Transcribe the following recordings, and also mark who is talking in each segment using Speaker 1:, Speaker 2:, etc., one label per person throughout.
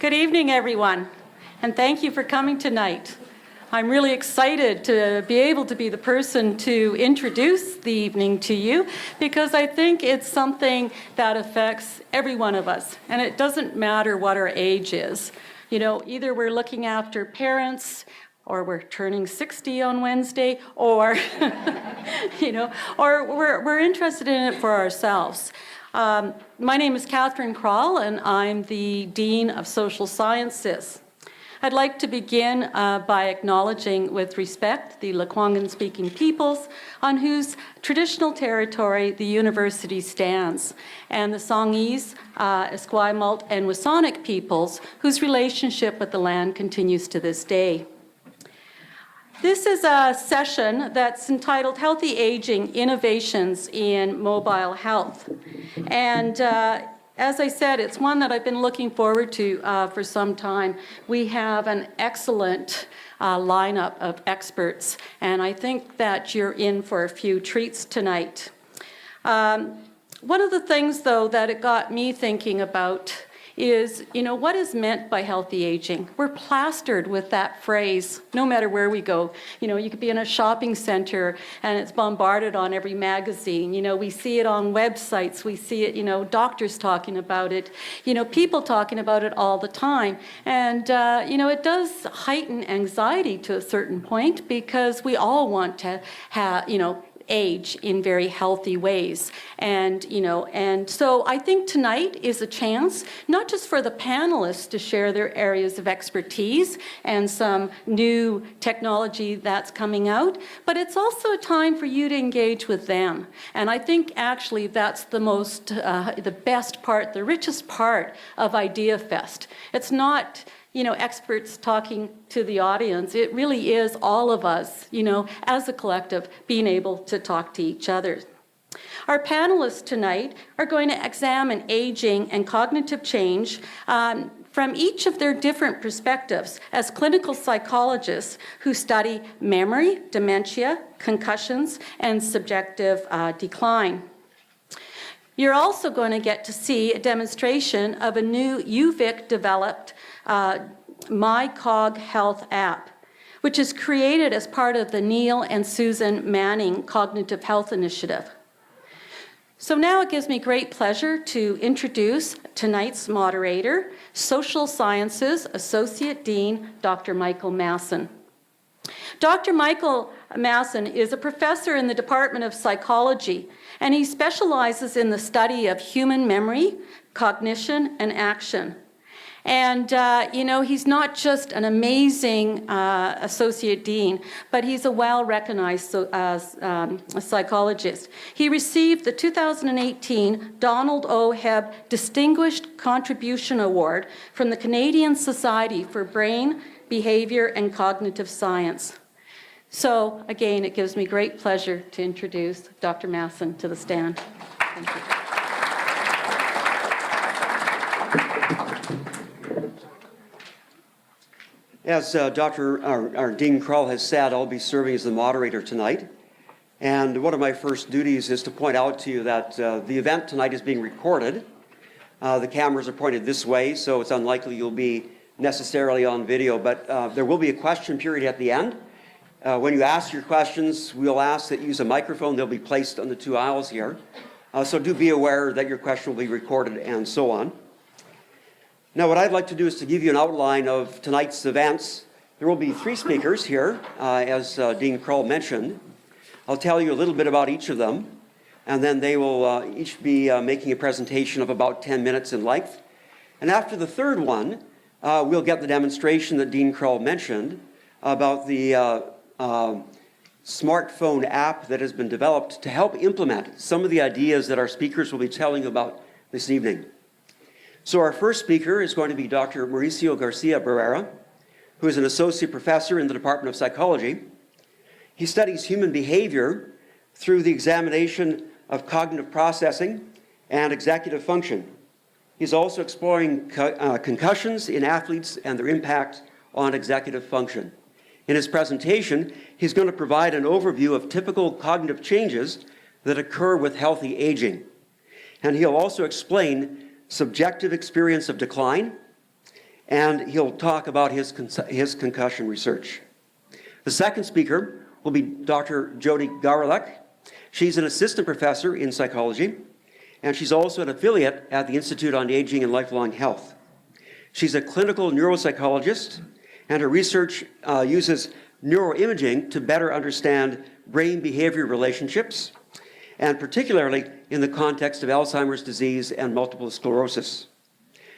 Speaker 1: Good evening, everyone, and thank you for coming tonight. I'm really excited to be able to be the person to introduce the evening to you because I think it's something that affects every one of us, and it doesn't matter what our age is. You know, either we're looking after parents, or we're turning 60 on Wednesday, or, or we're interested in it for ourselves. My name is Catherine Krall, and I'm the Dean of Social Sciences. I'd like to begin by acknowledging with respect the Lekwungen-speaking peoples on whose traditional territory the university stands, and the Songhees, Esquimalt, and Wisanic peoples whose relationship with the land continues to this day. This is a session that's entitled Healthy Aging, Innovations in Mobile Health. And as I said, it's one that I've been looking forward to for some time. We have an excellent lineup of experts, and I think that you're in for a few treats tonight. One of the things, though, that it got me thinking about is, what is meant by healthy aging? We're plastered with that phrase no matter where we go. You could be in a shopping center and it's bombarded on every magazine. We see it on websites. We see it, doctors talking about it. People talking about it all the time. And, it does heighten anxiety to a certain point because we all want to have, age in very healthy ways. And so I think tonight is a chance, not just for the panelists to share their areas of expertise and some new technology that's coming out, but it's also a time for you to engage with them. And I think actually that's the best part, the richest part of Ideafest. It's not experts talking to the audience. It really is all of us, as a collective, being able to talk to each other. Our panelists tonight are going to examine aging and cognitive change from each of their different perspectives as clinical psychologists who study memory, dementia, concussions, and subjective decline. You're also going to get to see a demonstration of a new UVic-developed MyCogHealth app, which is created as part of the Neil and Susan Manning Cognitive Health Initiative. So now it gives me great pleasure to introduce tonight's moderator, Social Sciences Associate Dean, Dr. Michael Masson. Dr. Michael Masson is a professor in the Department of Psychology, and he specializes in the study of human memory, cognition, and action. And, he's not just an amazing associate dean, but he's a well-recognized psychologist. He received the 2018 Donald O. Hebb Distinguished Contribution Award from the Canadian Society for Brain, Behavior, and Cognitive Science. So, again, it gives me great pleasure to introduce Dr. Masson to the stand. Thank you.
Speaker 2: As our Dean Krall has said, I'll be serving as the moderator tonight. And one of my first duties is to point out to you that the event tonight is being recorded. The cameras are pointed this way, so it's unlikely you'll be necessarily on video, but there will be a question period at the end. When you ask your questions, we'll ask that you use a microphone. They'll be placed on the two aisles here. So do be aware that your question will be recorded and so on. Now, what I'd like to do is to give you an outline of tonight's events. There will be three speakers here, as Dean Krall mentioned. I'll tell you a little bit about each of them, and then they will each be making a presentation of about 10 minutes in length. And after the third one, we'll get the demonstration that Dean Krall mentioned about the smartphone app that has been developed to help implement some of the ideas that our speakers will be telling you about this evening. So our first speaker is going to be Dr. Mauricio Garcia-Barrera, who is an associate professor in the Department of Psychology. He studies human behavior through the examination of cognitive processing and executive function. He's also exploring concussions in athletes and their impact on executive function. In his presentation, he's going to provide an overview of typical cognitive changes that occur with healthy aging. And he'll also explain subjective experience of decline and he'll talk about his concussion research. The second speaker will be Dr. Jodie Gawryluk. She's an assistant professor in psychology, and she's also an affiliate at the Institute on Aging and Lifelong Health. She's a clinical neuropsychologist, and her research uses neuroimaging to better understand brain-behavior relationships, and particularly in the context of Alzheimer's disease and multiple sclerosis.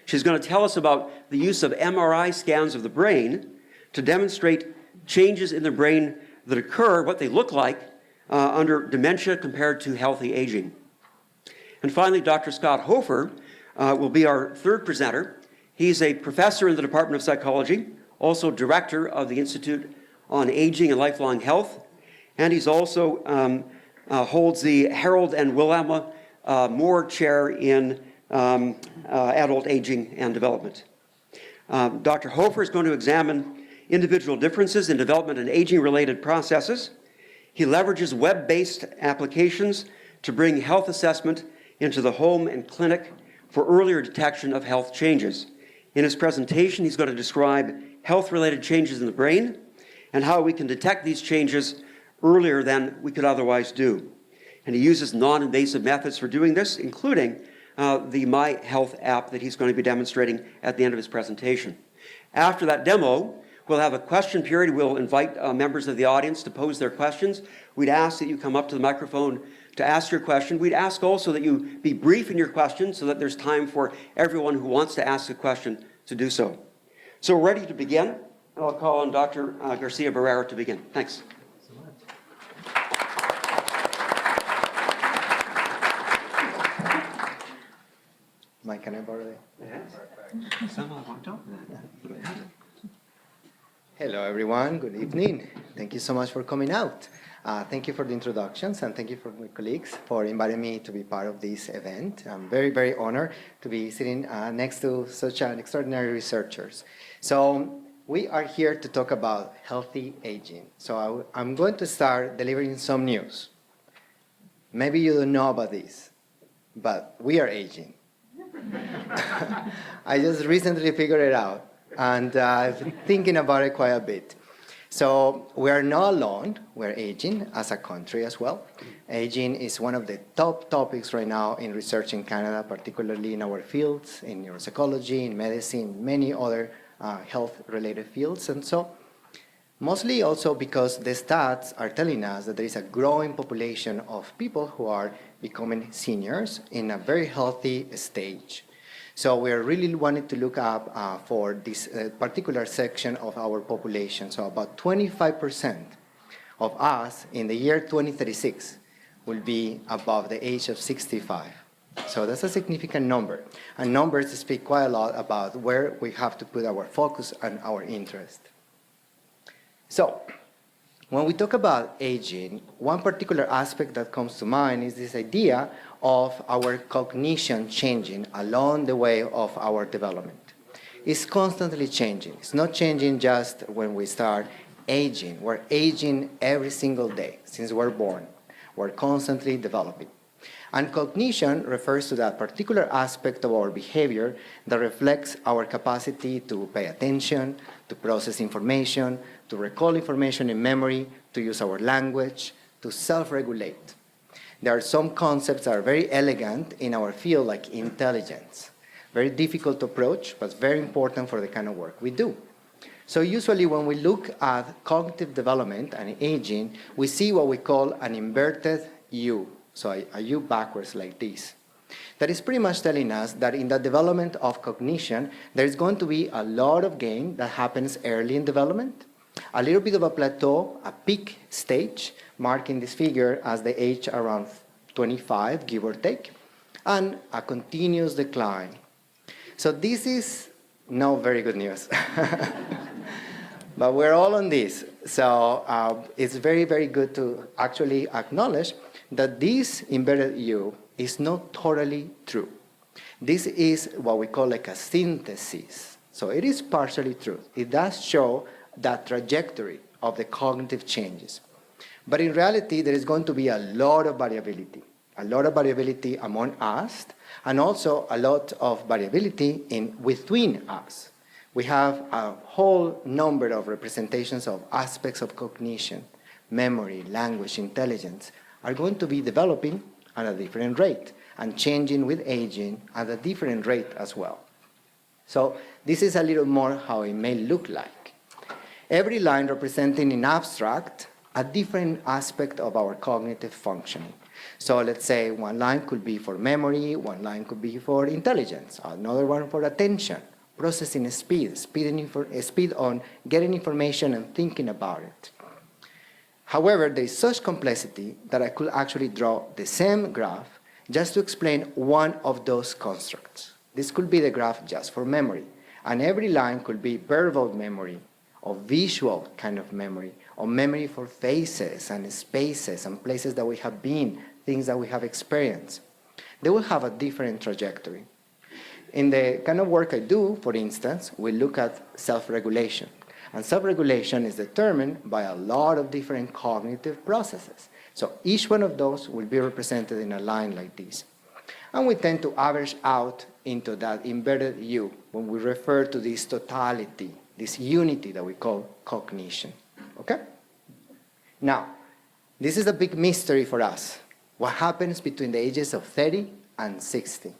Speaker 2: She's going to tell us about the use of MRI scans of the brain to demonstrate changes in the brain that occur, what they look like under dementia compared to healthy aging. And finally, Dr. Scott Hofer will be our third presenter. He's a professor in the Department of Psychology, also director of the Institute on Aging and Lifelong Health, and he's also holds the Harold and Wilhelma Moore Chair in Adult Aging and Development. Dr. Hofer is going to examine individual differences in development and aging-related processes. He leverages web-based applications to bring health assessment into the home and clinic for earlier detection of health changes. In his presentation, he's going to describe health-related changes in the brain and how we can detect these changes earlier than we could otherwise do. And he uses non-invasive methods for doing this, including the MyHealth app that he's going to be demonstrating at the end of his presentation. After that demo, we'll have a question period. We'll invite members of the audience to pose their questions. We'd ask that you come up to the microphone to ask your question. We'd ask also that you be brief in your question so that there's time for everyone who wants to ask a question to do so. So we're ready to begin. I'll call on Dr. Garcia-Barrera to begin. Thanks.
Speaker 3: Mike, can I borrow it? Hello, everyone. Good evening. Thank you so much for coming out. Thank you for the introductions, and thank you for my colleagues for inviting me to be part of this event. I'm very, very honored to be sitting next to such an extraordinary researchers. So we are here to talk about healthy aging. So I'm going to start delivering some news. Maybe you don't know about this, but we are aging. I just recently figured it out, and I've been thinking about it quite a bit. So we are not alone. We're aging as a country as well. Aging is one of the top topics right now in research in Canada, particularly in our fields, in neuropsychology, in medicine, many other health-related fields. And so mostly also because the stats are telling us that there is a growing population of people who are becoming seniors in a very healthy stage. So we're really wanting to look up for this particular section of our population. So about 25% of us in the year 2036 will be above the age of 65. So that's a significant number. And numbers speak quite a lot about where we have to put our focus and our interest. So when we talk about aging, one particular aspect that comes to mind is this idea of our cognition changing along the way of our development. It's constantly changing. It's not changing just when we start aging. We're aging every single day since we're born. We're constantly developing. And cognition refers to that particular aspect of our behavior that reflects our capacity to pay attention, to process information, to recall information in memory, to use our language, to self-regulate. There are some concepts that are very elegant in our field, like intelligence. Very difficult to approach, but very important for the kind of work we do. So usually when we look at cognitive development and aging, we see what we call an inverted U. So a U backwards like this. That is pretty much telling us that in the development of cognition, there is going to be a lot of gain that happens early in development, a little bit of a plateau, a peak stage, marking this figure as the age around 25, give or take, and a continuous decline. So this is not very good news. But we're all on this. So it's very, very good to actually acknowledge that this inverted U is not totally true. This is what we call like a synthesis. So it is partially true. It does show that trajectory of the cognitive changes. But in reality, there is going to be a lot of variability among us, and also a lot of variability between us. We have a whole number of representations of aspects of cognition, memory, language, intelligence, are going to be developing at a different rate and changing with aging at a different rate as well. So this is a little more how it may look like. Every line representing in abstract a different aspect of our cognitive functioning. So let's say one line could be for memory, one line could be for intelligence, another one for attention, processing speed on getting information and thinking about it. However, there is such complexity that I could actually draw the same graph just to explain one of those constructs. This could be the graph just for memory, and every line could be verbal memory, or visual kind of memory, or memory for faces and spaces and places that we have been, things that we have experienced. They will have a different trajectory. In the kind of work I do, for instance, we look at self-regulation. And self-regulation is determined by a lot of different cognitive processes. So each one of those will be represented in a line like this. And we tend to average out into that embedded U when we refer to this totality, this unity that we call cognition. Okay? Now, this is a big mystery for us. What happens between the ages of 30 and 60?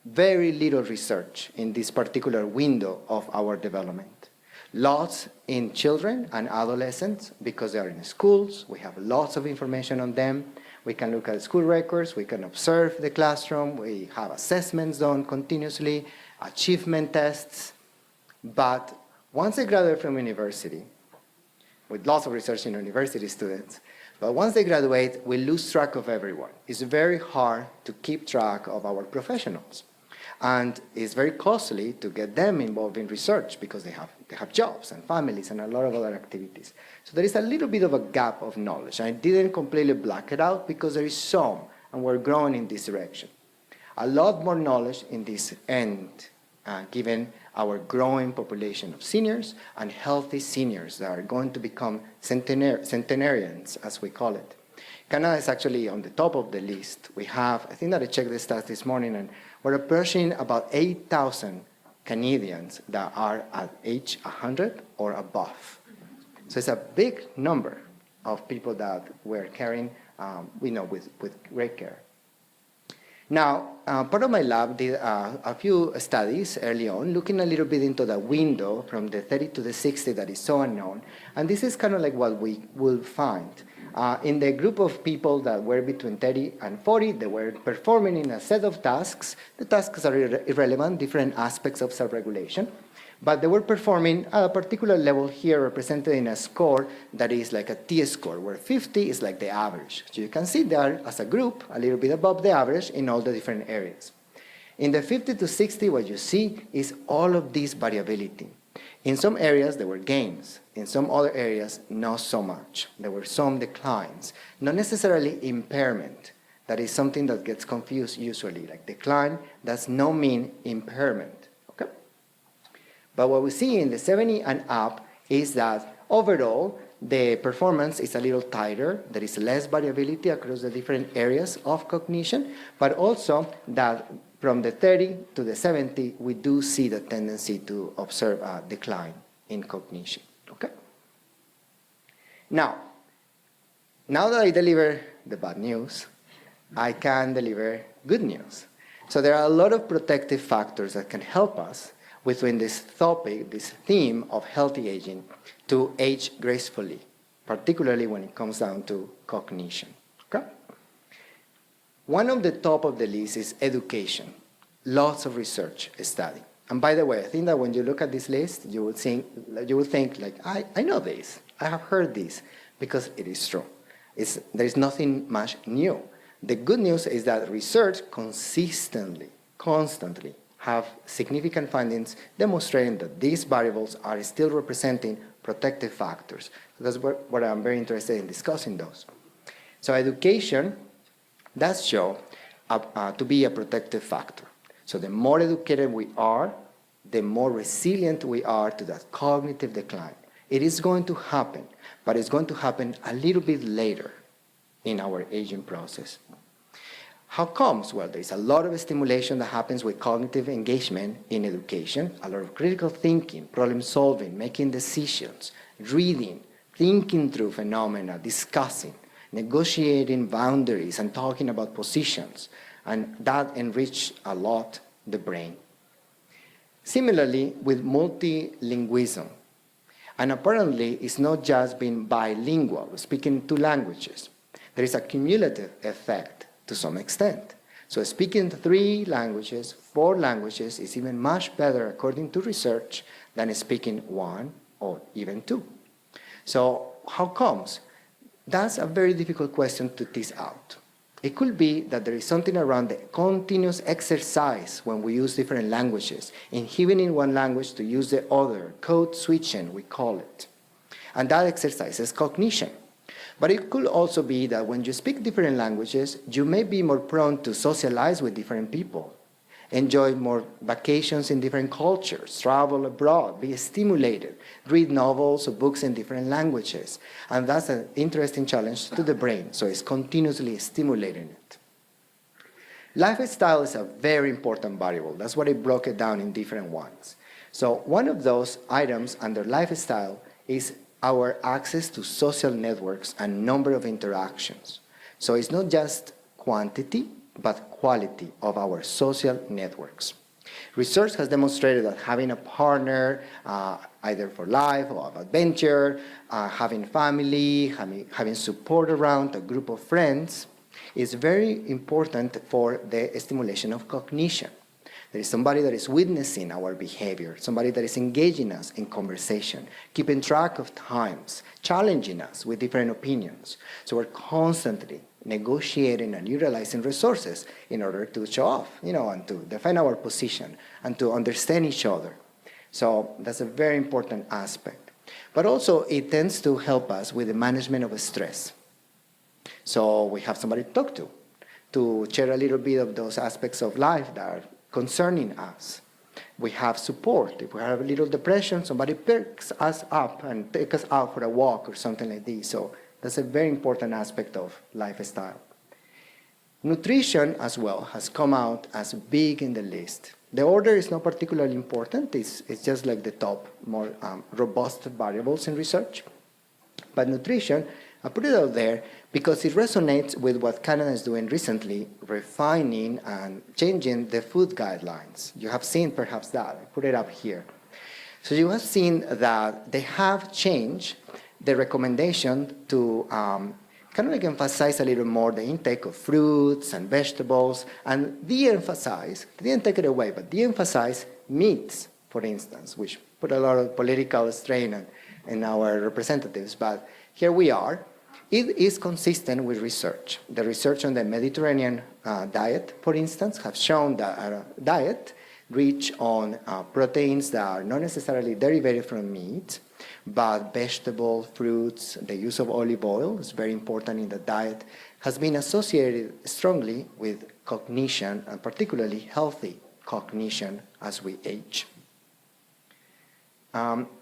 Speaker 3: Very little research in this particular window of our development. Lots in children and adolescents because they are in schools. We have lots of information on them. We can look at school records. We can observe the classroom. We have assessments done continuously, achievement tests. But once they graduate from university, with lots of research in university students, but once they graduate, we lose track of everyone. It's very hard to keep track of our professionals. And it's very costly to get them involved in research because they have jobs and families and a lot of other activities. So there is a little bit of a gap of knowledge. I didn't completely black it out because there is some, and we're growing in this direction. A lot more knowledge in this end, given our growing population of seniors and healthy seniors that are going to become centenarians, as we call it. Canada is actually on the top of the list. We have, I think that I checked the stats this morning, and we're approaching about 8,000 Canadians that are at age 100 or above. So it's a big number of people that we're caring, with great care. Now, part of my lab did a few studies early on, looking a little bit into the window from the 30 to the 60 that is so unknown. And this is kind of like what we will find. In the group of people that were between 30 and 40, they were performing in a set of tasks. The tasks are irrelevant, different aspects of self-regulation. But they were performing at a particular level here represented in a score that is like a T-score, where 50 is like the average. So you can see they are, as a group, a little bit above the average in all the different areas. In the 50 to 60, what you see is all of this variability. In some areas, there were gains. In some other areas, not so much. There were some declines. Not necessarily impairment. That is something that gets confused usually. Like decline does not mean impairment. Okay? But what we see in the 70 and up is that overall, the performance is a little tighter. There is less variability across the different areas of cognition, but also that from the 30 to the 70, we do see the tendency to observe a decline in cognition. Okay? Now that I deliver the bad news, I can deliver good news. So there are a lot of protective factors that can help us within this topic, this theme of healthy aging, to age gracefully, particularly when it comes down to cognition. Okay? One of the top of the list is education. Lots of research study. And by the way, I think that when you look at this list, you would think like, I know this, I have heard this, because it is true. There is nothing much new. The good news is that research constantly have significant findings demonstrating that these variables are still representing protective factors. So that's what I'm very interested in discussing those. So education does show to be a protective factor. So the more educated we are, the more resilient we are to that cognitive decline. It is going to happen, but it's going to happen a little bit later in our aging process. How comes? Well, there's a lot of stimulation that happens with cognitive engagement in education, a lot of critical thinking, problem solving, making decisions, reading, thinking through phenomena, discussing, negotiating boundaries, and talking about positions. And that enriches a lot the brain. Similarly, with multilingualism. And apparently, it's not just being bilingual, speaking two languages. There is a cumulative effect to some extent. So speaking 3 languages, 4 languages is even much better, according to research, than speaking 1 or even 2. So how comes? That's a very difficult question to tease out. It could be that there is something around the continuous exercise when we use different languages, inhibiting one language to use the other, code switching, we call it. And that exercise is cognition. But it could also be that when you speak different languages, you may be more prone to socialize with different people, enjoy more vacations in different cultures, travel abroad, be stimulated, read novels or books in different languages. And that's an interesting challenge to the brain, so it's continuously stimulating it. Lifestyle is a very important variable. That's why I broke it down in different ones. So one of those items under lifestyle is our access to social networks and number of interactions. So it's not just quantity, but quality of our social networks. Research has demonstrated that having a partner, either for life or of adventure, having family, having support around a group of friends, is very important for the stimulation of cognition. There is somebody that is witnessing our behavior, somebody that is engaging us in conversation, keeping track of times, challenging us with different opinions. So we're constantly negotiating and utilizing resources in order to show off, and to defend our position and to understand each other. So that's a very important aspect. But also it tends to help us with the management of stress. So we have somebody to talk to share a little bit of those aspects of life that are concerning us. We have support. If we have a little depression, somebody picks us up and takes us out for a walk or something like this. So that's a very important aspect of lifestyle. Nutrition as well has come out as big in the list. The order is not particularly important. It's just like the top, more robust variables in research. But nutrition, I put it out there because it resonates with what Canada is doing recently, refining and changing the food guidelines. You have seen perhaps that. I put it up here. So you have seen that they have changed the recommendation to emphasize a little more the intake of fruits and vegetables and de-emphasize, they didn't take it away, but de-emphasize meats, for instance, which put a lot of political strain in our representatives. But here we are. It is consistent with research. The research on the Mediterranean diet, for instance, have shown that a diet rich on proteins that are not necessarily derivated from meat, but vegetable, fruits, the use of olive oil is very important in the diet, has been associated strongly with cognition, and particularly healthy cognition as we age.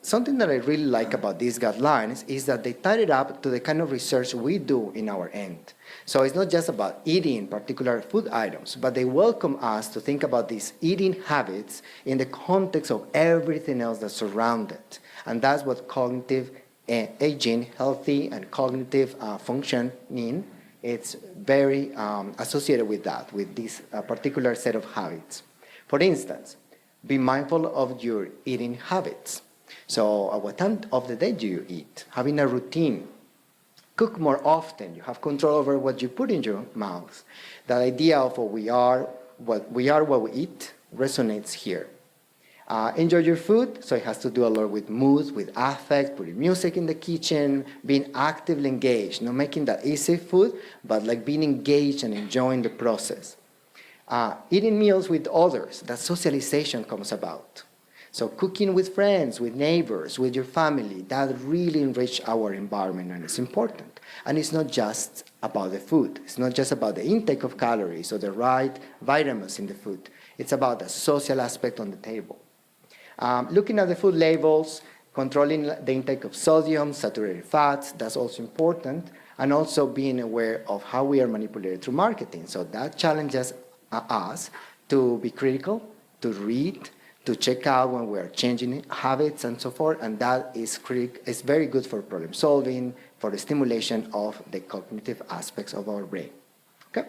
Speaker 3: Something that I really like about these guidelines is that they tie it up to the kind of research we do in our end. So it's not just about eating particular food items, but they welcome us to think about these eating habits in the context of everything else that surrounds it. And that's what cognitive aging, healthy and cognitive functioning, it's very associated with that, with this particular set of habits. For instance, be mindful of your eating habits. So at what time of the day do you eat? Having a routine. Cook more often. You have control over what you put in your mouth. The idea of what we are, what we eat resonates here. Enjoy your food, so it has to do a lot with mood, with affect, putting music in the kitchen, being actively engaged, not making that easy food, but like being engaged and enjoying the process. Eating meals with others, that socialization comes about. So cooking with friends, with neighbors, with your family, that really enrich our environment and it's important. And it's not just about the food. It's not just about the intake of calories or the right vitamins in the food. It's about the social aspect on the table. Looking at the food labels, controlling the intake of sodium, saturated fats, that's also important. and also being aware of how we are manipulated through marketing. So that challenges us to be critical, to read, to check out when we are changing habits and so forth, and that is very good for problem solving, for the stimulation of the cognitive aspects of our brain. Okay?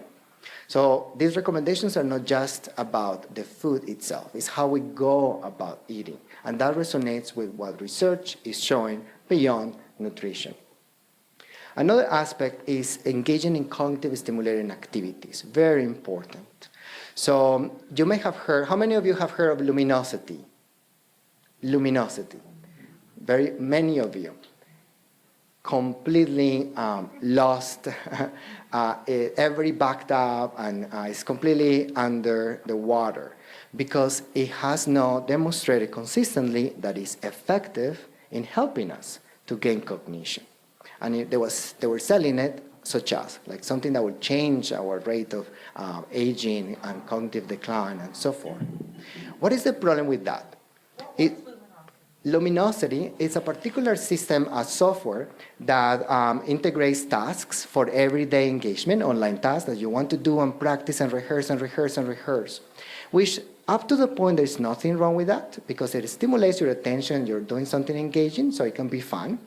Speaker 3: So these recommendations are not just about the food itself, it's how we go about eating, and that resonates with what research is showing beyond nutrition. Another aspect is engaging in cognitive stimulating activities, very important. So you may have heard, how many of you have heard of luminosity? Luminosity. Very many of you. Completely lost, every backed up, and is completely under the water because it has not demonstrated consistently that it's effective in helping us to gain cognition. And they were selling it such as like something that would change our rate of aging and cognitive decline and so forth. What is the problem with that? Luminosity is a particular system of software that integrates tasks for everyday engagement, online tasks that you want to do and practice and rehearse and rehearse and rehearse, which up to the point there's nothing wrong with that because it stimulates your attention, you're doing something engaging, so it can be fun.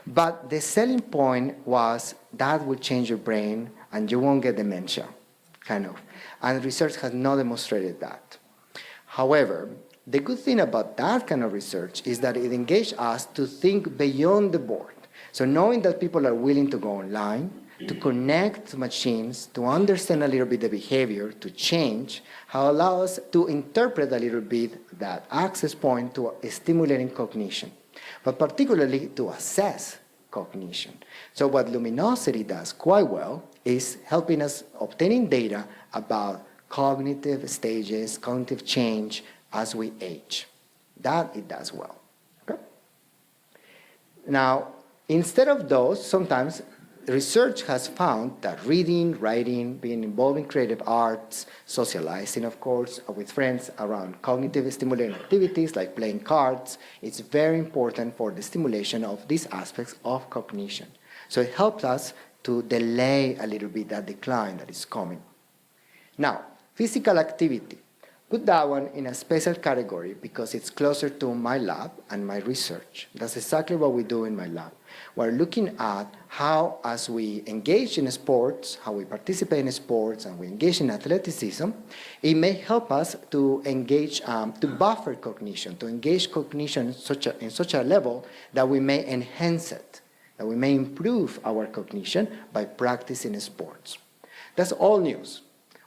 Speaker 3: But the selling point was that will change your brain and you won't get dementia, kind of. And research has not demonstrated that. However, the good thing about that kind of research is that it engages us to think beyond the board. So knowing that people are willing to go online, to connect to machines, to understand a little bit the behavior, to change, how allows us to interpret a little bit that access point to stimulating cognition, but particularly to assess cognition. So what luminosity does quite well is helping us obtaining data about cognitive stages, cognitive change, as we age. That it does well. Okay? Now, instead of those, sometimes research has found that reading, writing, being involved in creative arts, socializing, of course, with friends around cognitive stimulating activities like playing cards, is very important for the stimulation of these aspects of cognition. So it helps us to delay a little bit that decline that is coming. Now, physical activity. Put that one in a special category because it's closer to my lab and my research. That's exactly what we do in my lab. We're looking at how, as we engage in sports, how we participate in sports, and we engage in athleticism, it may help us to engage, to buffer cognition, to engage cognition in such a level that we may enhance it, that we may improve our cognition by practicing sports. That's all news.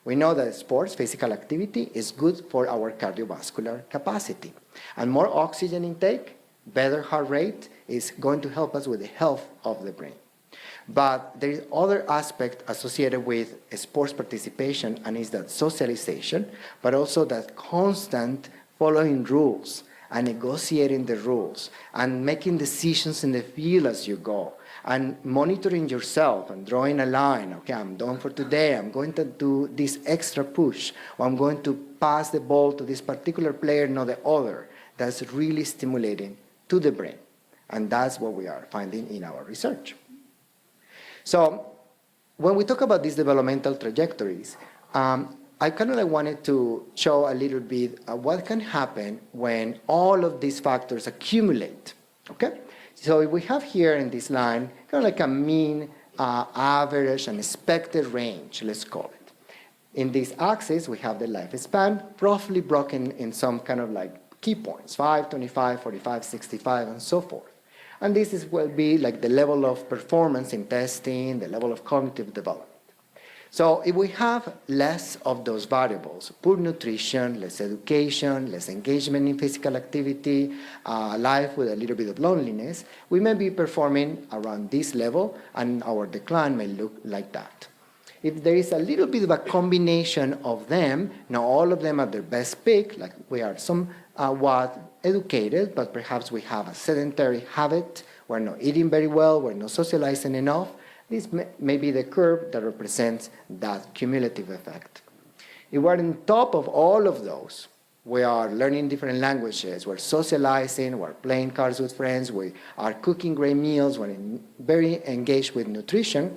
Speaker 3: We know that sports, physical activity, is good for our cardiovascular capacity. And more oxygen intake, better heart rate, is going to help us with the health of the brain. But there is other aspect associated with sports participation, and is that socialization, but also that constant following rules and negotiating the rules and making decisions in the field as you go, and monitoring yourself and drawing a line. Okay, I'm done for today. I'm going to do this extra push, or I'm going to pass the ball to this particular player, not the other. That's really stimulating to the brain. And that's what we are finding in our research. So when we talk about these developmental trajectories, I kind of wanted to show a little bit what can happen when all of these factors accumulate. Okay? So we have here in this line kind of like a mean, average, and expected range, let's call it. In this axis, we have the lifespan, roughly broken in some kind of like key points, 5, 25, 45, 65, and so forth. And this will be like the level of performance in testing, the level of cognitive development. So if we have less of those variables, poor nutrition, less education, less engagement in physical activity, life with a little bit of loneliness, we may be performing around this level, and our decline may look like that. If there is a little bit of a combination of them, not all of them at their best peak, like we are somewhat educated, but perhaps we have a sedentary habit, we're not eating very well, we're not socializing enough, this may be the curve that represents that cumulative effect. If we're on top of all of those, we are learning different languages, we're socializing, we're playing cards with friends, we are cooking great meals, we're very engaged with nutrition,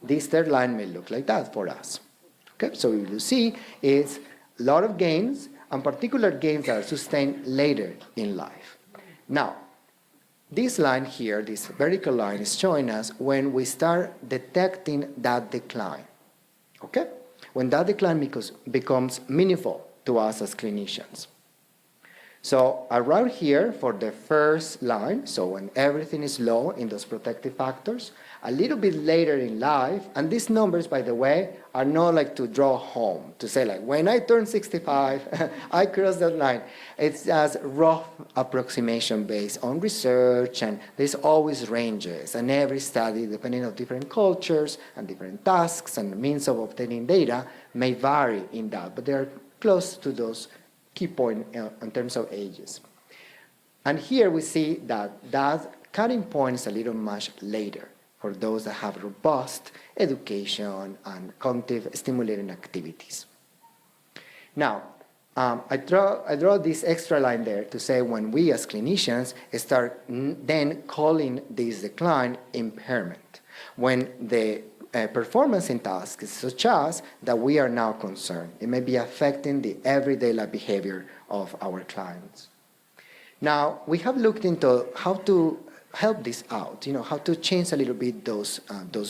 Speaker 3: this third line may look like that for us. Okay, so what you see is a lot of gains, and particular gains that are sustained later in life. Now, this line here, this vertical line, is showing us when we start detecting that decline. Okay? When that decline becomes meaningful to us as clinicians. So around here for the first line, so when everything is low in those protective factors, a little bit later in life, and these numbers, by the way, are not like to draw home, to say like, when I turn 65, I cross that line. It's just rough approximation based on research, and there's always ranges, and every study, depending on different cultures and different tasks and means of obtaining data, may vary in that, but they're close to those key point in terms of ages. And here we see that that cutting point is a little much later for those that have robust education and cognitive stimulating activities. Now, I draw this extra line there to say when we as clinicians start then calling this decline impairment, when the performance in tasks such as that we are now concerned. It may be affecting the everyday life behavior of our clients. Now, we have looked into how to help this out, how to change a little bit those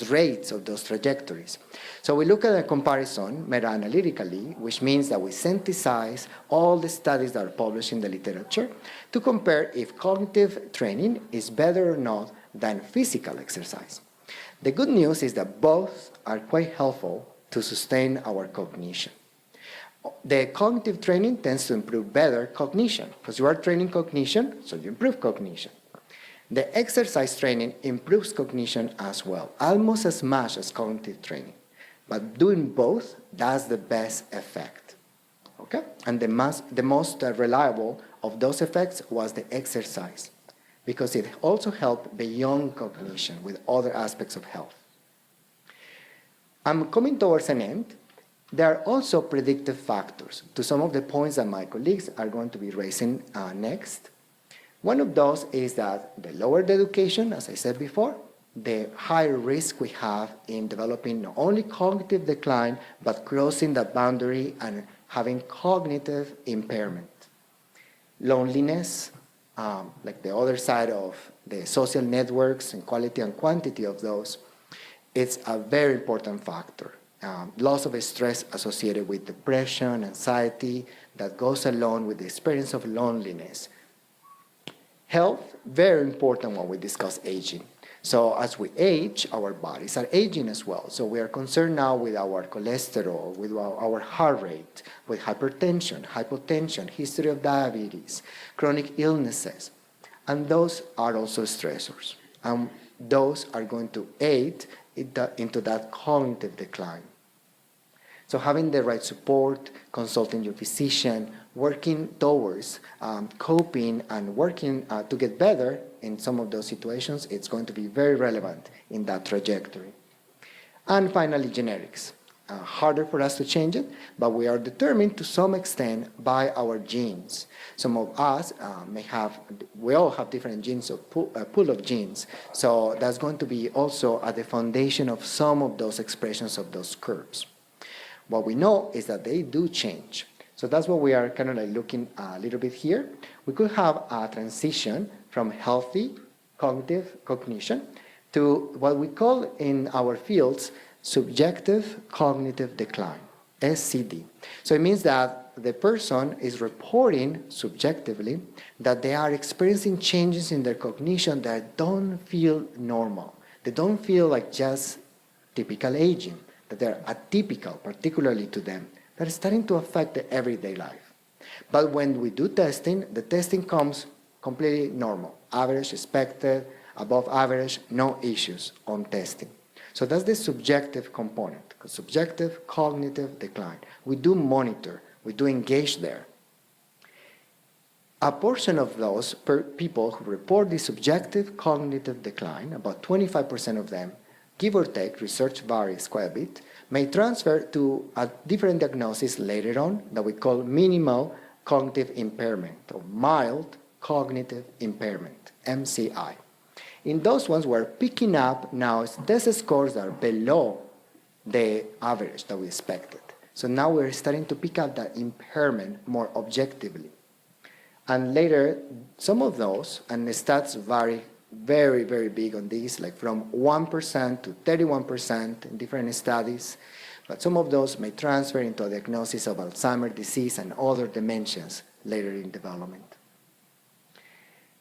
Speaker 3: rates of those trajectories. So we look at a comparison meta-analytically, which means that we synthesize all the studies that are published in the literature to compare if cognitive training is better or not than physical exercise. The good news is that both are quite helpful to sustain our cognition. The cognitive training tends to improve better cognition, because you are training cognition, so you improve cognition. The exercise training improves cognition as well, almost as much as cognitive training. But doing both, that's the best effect. Okay? And the most reliable of those effects was the exercise, because it also helped beyond cognition with other aspects of health. I'm coming towards an end. There are also predictive factors to some of the points that my colleagues are going to be raising next. One of those is that the lower the education, as I said before, the higher risk we have in developing not only cognitive decline, but crossing that boundary and having cognitive impairment. Loneliness, like the other side of the social networks and quality and quantity of those, it's a very important factor. Loss of stress associated with depression, anxiety, that goes along with the experience of loneliness. Health, very important when we discuss aging. So as we age, our bodies are aging as well. So we are concerned now with our cholesterol, with our heart rate, with hypertension, hypotension, history of diabetes, chronic illnesses. And those are also stressors. And those are going to aid into that cognitive decline. So having the right support, consulting your physician, working towards coping and working to get better in some of those situations, it's going to be very relevant in that trajectory. And finally, genetics. Harder for us to change it, but we are determined to some extent by our genes. Some of us we all have different genes, a pool of genes. So that's going to be also at the foundation of some of those expressions of those curves. What we know is that they do change. So that's what we are kind of like looking a little bit here. We could have a transition from healthy cognitive cognition to what we call in our fields subjective cognitive decline, SCD. So it means that the person is reporting subjectively that they are experiencing changes in their cognition that don't feel normal. They don't feel like just typical aging, that they're atypical, particularly to them, that is starting to affect the everyday life. But when we do testing, the testing comes completely normal, average, expected, above average, no issues on testing. So that's the subjective component, subjective cognitive decline. We do monitor, we do engage there. A portion of those people who report the subjective cognitive decline, about 25% of them, give or take, research varies quite a bit, may transfer to a different diagnosis later on that we call minimal cognitive impairment or mild cognitive impairment, MCI. In those ones, we're picking up now test scores that are below the average that we expected. So now we're starting to pick up that impairment more objectively. And later, some of those, and the stats vary very, very big on these, like from 1% to 31% in different studies, but some of those may transfer into a diagnosis of Alzheimer's disease and other dementias later in development.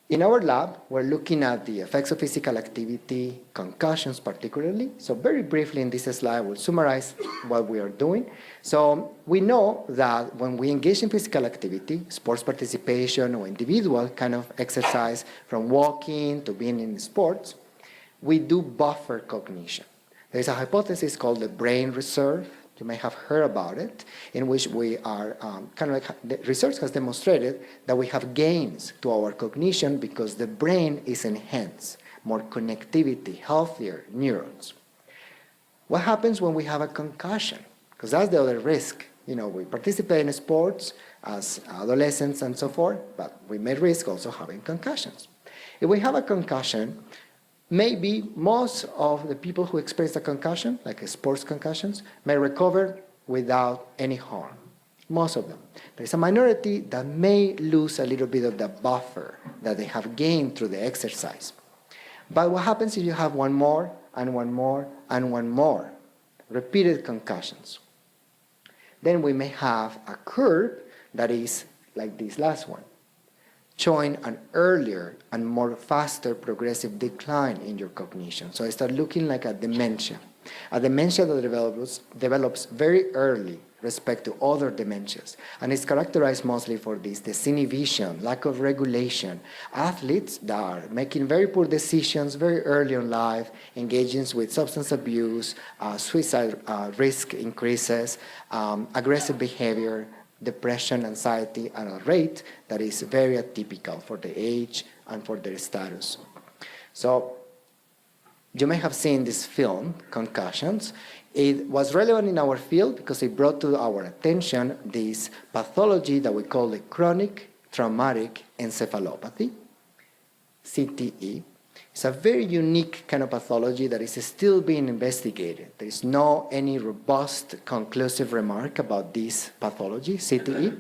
Speaker 3: In our lab, we're looking at the effects of physical activity, concussions particularly. So very briefly in this slide, we'll summarize what we are doing. So we know that when we engage in physical activity, sports participation or individual kind of exercise, from walking to being in sports, we do buffer cognition. There's a hypothesis called the brain reserve. You may have heard about it, in which we are the research has demonstrated that we have gains to our cognition because the brain is enhanced, more connectivity, healthier neurons. What happens when we have a concussion? Because that's the other risk. We participate in sports as adolescents and so forth, but we may risk also having concussions. If we have a concussion, maybe most of the people who experience a concussion, like sports concussions, may recover without any harm. Most of them. There's a minority that may lose a little bit of the buffer that they have gained through the exercise. But what happens if you have one more, and one more, and one more? Repeated concussions. Then we may have a curve that is like this last one, showing an earlier and more faster progressive decline in your cognition. So I start looking like a dementia that develops very early respect to other dementias. And it's characterized mostly for this disinhibition, lack of regulation. Athletes that are making very poor decisions very early in life, engaging with substance abuse, suicide risk increases, aggressive behavior, depression, anxiety at a rate that is very atypical for the age and for their status. So you may have seen this film, Concussions. It was relevant in our field because it brought to our attention this pathology that we call the chronic traumatic encephalopathy, CTE. It's a very unique kind of pathology that is still being investigated. There is no any robust, conclusive remark about this pathology, CTE,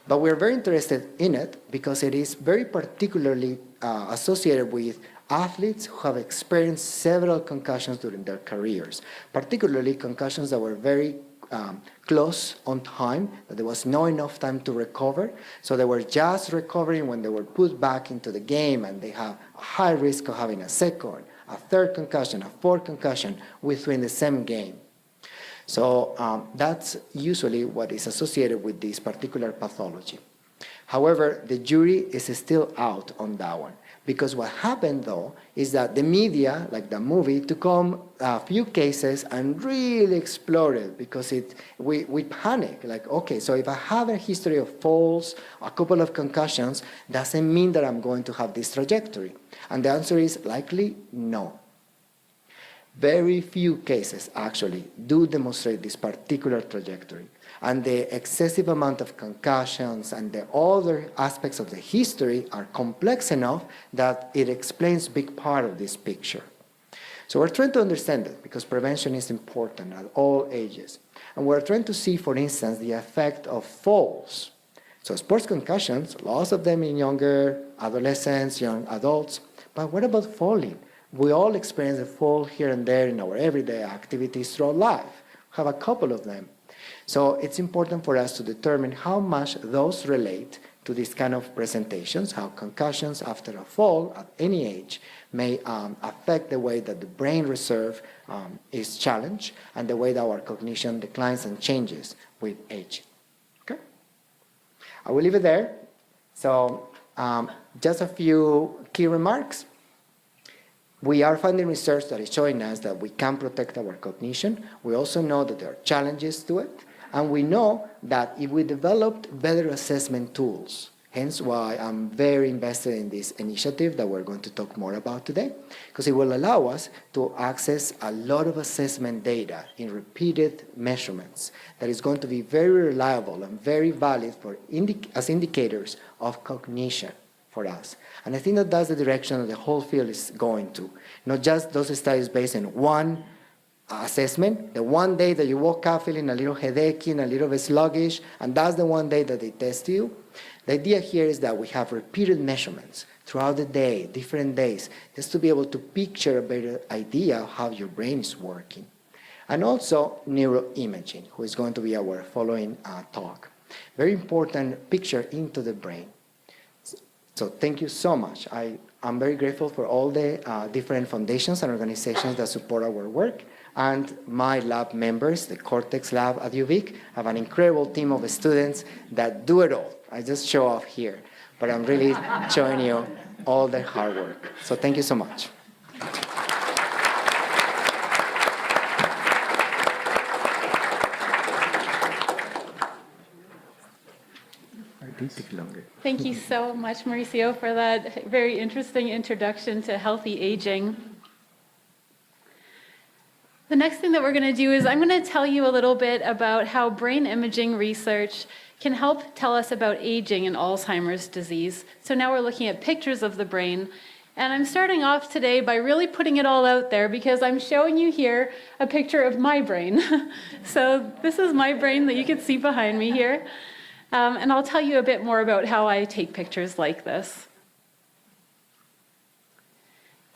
Speaker 3: but we're very interested in it because it is very particularly associated with athletes who have experienced several concussions during their careers, particularly concussions that were very close on time, that there was not enough time to recover. So they were just recovering when they were put back into the game, and they have a high risk of having a second, a third concussion, a fourth concussion within the same game. So that's usually what is associated with this particular pathology. However, the jury is still out on that one. Because what happened, though, is that the media, like the movie, took on a few cases and really exploded because we panicked. Like, okay, so if I have a history of falls, a couple of concussions, doesn't mean that I'm going to have this trajectory. And the answer is likely no. Very few cases actually do demonstrate this particular trajectory. And the excessive amount of concussions and the other aspects of the history are complex enough that it explains a big part of this picture. So we're trying to understand it because prevention is important at all ages. And we're trying to see, for instance, the effect of falls. So sports concussions, lots of them in younger adolescents, young adults. But what about falling? We all experience a fall here and there in our everyday activities throughout life. We have a couple of them. So it's important for us to determine how much those relate to this kind of presentations, how concussions after a fall at any age may affect the way that the brain reserve is challenged and the way that our cognition declines and changes with age. Okay? I will leave it there. So just a few key remarks. We are finding research that is showing us that we can protect our cognition. We also know that there are challenges to it. And we know that if we developed better assessment tools, hence why I'm very invested in this initiative that we're going to talk more about today, because it will allow us to access a lot of assessment data in repeated measurements that is going to be very reliable and very valid for as indicators of cognition for us. And I think that that's the direction that the whole field is going to. Not just those studies based on one assessment, the one day that you woke up feeling a little headachy and a little bit sluggish, and that's the one day that they test you. The idea here is that we have repeated measurements throughout the day, different days, just to be able to picture a better idea of how your brain is working. And also neuroimaging, who is going to be our following talk. Very important picture into the brain. So thank you so much. I'm very grateful for all the different foundations and organizations that support our work. And my lab members, the Cortex lab at UVic, have an incredible team of students that do it all. I just show off here, but I'm really showing you all their hard work. So thank you so much.
Speaker 4: Thank you so much, Mauricio, for that very interesting introduction to healthy aging. The next thing that we're going to do is I'm going to tell you a little bit about how brain imaging research can help tell us about aging and Alzheimer's disease. So now we're looking at pictures of the brain. And I'm starting off today by really putting it all out there because I'm showing you here a picture of my brain. So this is my brain that you can see behind me here. And I'll tell you a bit more about how I take pictures like this.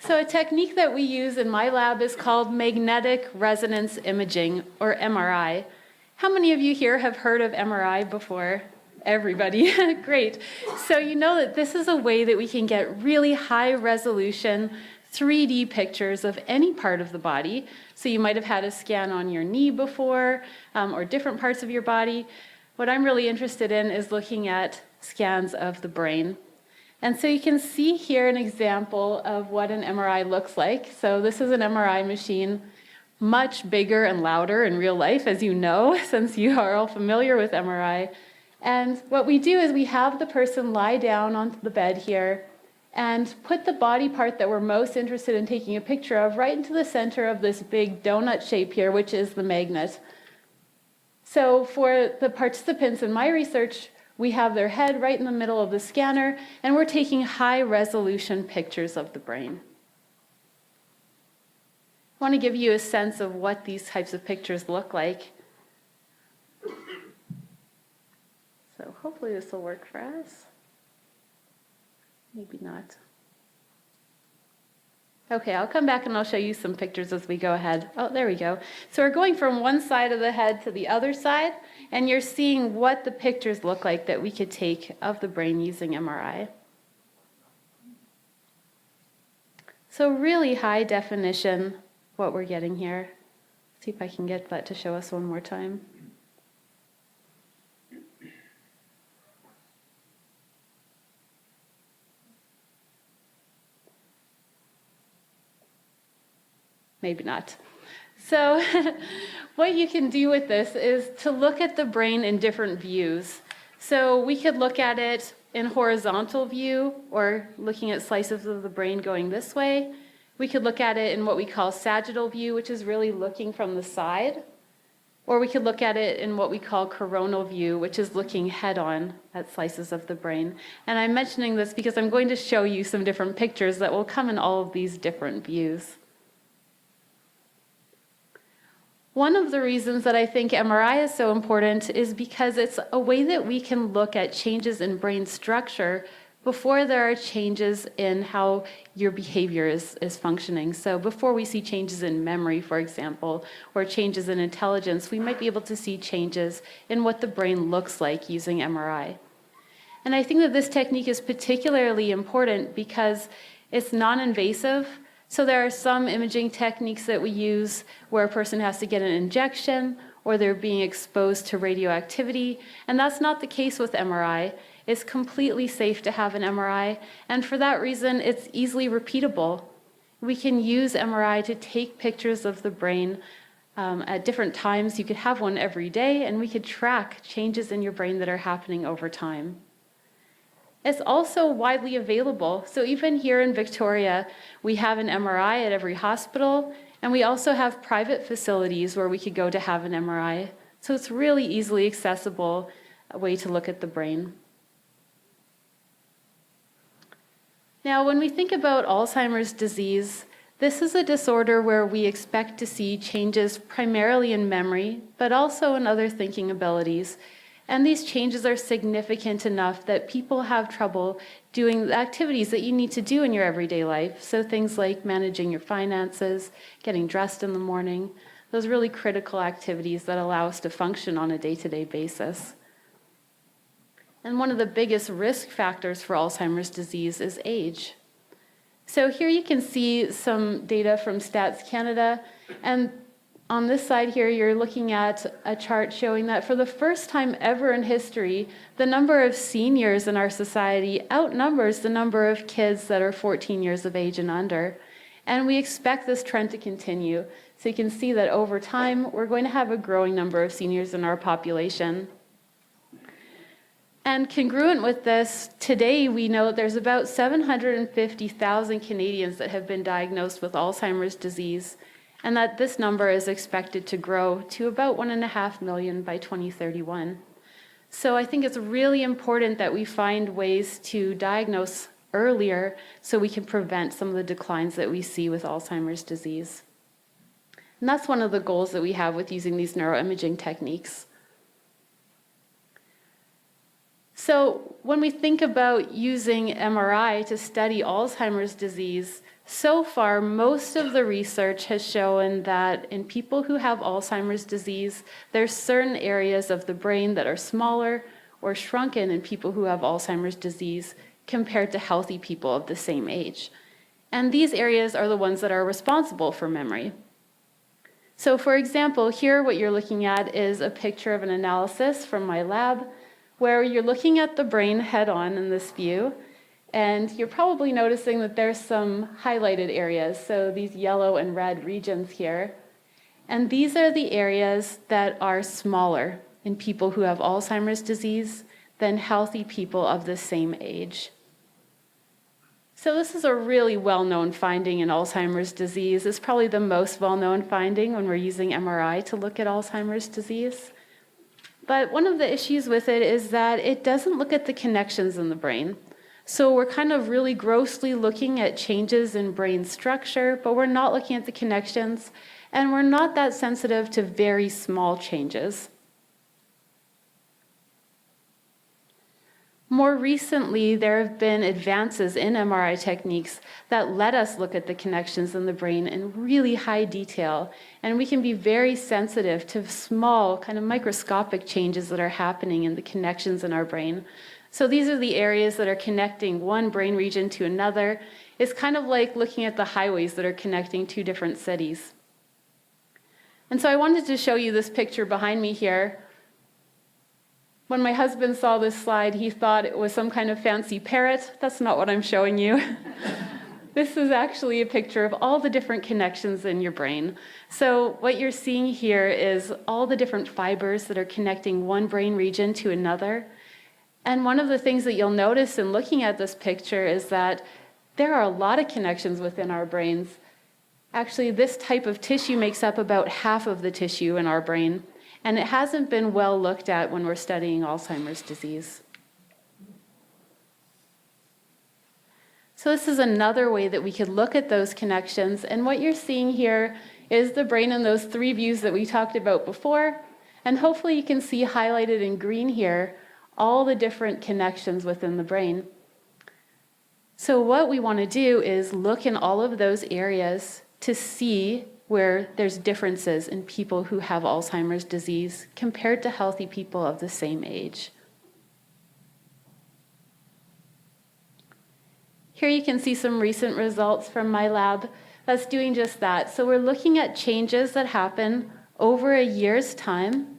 Speaker 4: So a technique that we use in my lab is called magnetic resonance imaging, or MRI. How many of you here have heard of MRI before? Everybody, great. So you know that this is a way that we can get really high resolution 3D pictures of any part of the body. So you might have had a scan on your knee before, or different parts of your body. What I'm really interested in is looking at scans of the brain. And so you can see here an example of what an MRI looks like. So this is an MRI machine, much bigger and louder in real life, as you know, since you are all familiar with MRI. And what we do is we have the person lie down on the bed here and put the body part that we're most interested in taking a picture of right into the center of this big donut shape here, which is the magnet. So for the participants in my research, we have their head right in the middle of the scanner, and we're taking high-resolution pictures of the brain. I want to give you a sense of what these types of pictures look like. So hopefully this will work for us. Maybe not. Okay, I'll come back and I'll show you some pictures as we go ahead. Oh, there we go. So we're going from one side of the head to the other side, and you're seeing what the pictures look like that we could take of the brain using MRI. So really high definition, what we're getting here. See if I can get that to show us one more time. Maybe not. So what you can do with this is to look at the brain in different views. So we could look at it in horizontal view, or looking at slices of the brain going this way. We could look at it in what we call sagittal view, which is really looking from the side. Or we could look at it in what we call coronal view, which is looking head-on at slices of the brain. And I'm mentioning this because I'm going to show you some different pictures that will come in all of these different views. One of the reasons that I think MRI is so important is because it's a way that we can look at changes in brain structure before there are changes in how your behavior is functioning. So before we see changes in memory, for example, or changes in intelligence, we might be able to see changes in what the brain looks like using MRI. And I think that this technique is particularly important because it's non-invasive. So there are some imaging techniques that we use where a person has to get an injection or they're being exposed to radioactivity, and that's not the case with MRI. It's completely safe to have an MRI, and for that reason, it's easily repeatable. We can use MRI to take pictures of the brain at different times. You could have one every day, and we could track changes in your brain that are happening over time. It's also widely available. So even here in Victoria, we have an MRI at every hospital, and we also have private facilities where we could go to have an MRI. So it's really easily accessible a way to look at the brain. Now, when we think about Alzheimer's disease, this is a disorder where we expect to see changes primarily in memory, but also in other thinking abilities. And these changes are significant enough that people have trouble doing the activities that you need to do in your everyday life. So things like managing your finances, getting dressed in the morning, those really critical activities that allow us to function on a day-to-day basis. And one of the biggest risk factors for Alzheimer's disease is age. So here you can see some data from Stats Canada, and on this side here, you're looking at a chart showing that for the first time ever in history, the number of seniors in our society outnumbers the number of kids that are 14 years of age and under. And we expect this trend to continue. So you can see that over time, we're going to have a growing number of seniors in our population. And congruent with this, today we know there's about 750,000 Canadians that have been diagnosed with Alzheimer's disease, and that this number is expected to grow to about 1.5 million by 2031. So I think it's really important that we find ways to diagnose earlier so we can prevent some of the declines that we see with Alzheimer's disease. And that's one of the goals that we have with using these neuroimaging techniques. So when we think about using MRI to study Alzheimer's disease, so far, most of the research has shown that in people who have Alzheimer's disease, there's certain areas of the brain that are smaller or shrunken in people who have Alzheimer's disease compared to healthy people of the same age. And these areas are the ones that are responsible for memory. So for example, here what you're looking at is a picture of an analysis from my lab where you're looking at the brain head-on in this view, and you're probably noticing that there's some highlighted areas, so these yellow and red regions here. And these are the areas that are smaller in people who have Alzheimer's disease than healthy people of the same age. So this is a really well-known finding in Alzheimer's disease. It's probably the most well-known finding when we're using MRI to look at Alzheimer's disease. But one of the issues with it is that it doesn't look at the connections in the brain. So we're kind of really grossly looking at changes in brain structure, but we're not looking at the connections, and we're not that sensitive to very small changes. More recently, there have been advances in MRI techniques that let us look at the connections in the brain in really high detail, and we can be very sensitive to small, kind of microscopic changes that are happening in the connections in our brain. So these are the areas that are connecting one brain region to another. It's kind of like looking at the highways that are connecting two different cities. And so I wanted to show you this picture behind me here. When my husband saw this slide, he thought it was some kind of fancy parrot. That's not what I'm showing you. This is actually a picture of all the different connections in your brain. So what you're seeing here is all the different fibers that are connecting one brain region to another. And one of the things that you'll notice in looking at this picture is that there are a lot of connections within our brains. Actually, this type of tissue makes up about half of the tissue in our brain. And it hasn't been well looked at when we're studying Alzheimer's disease. So this is another way that we could look at those connections. And what you're seeing here is the brain in those three views that we talked about before. And hopefully you can see highlighted in green here all the different connections within the brain. So what we want to do is look in all of those areas to see where there's differences in people who have Alzheimer's disease compared to healthy people of the same age. Here you can see some recent results from my lab that's doing just that. So we're looking at changes that happen over a year's time.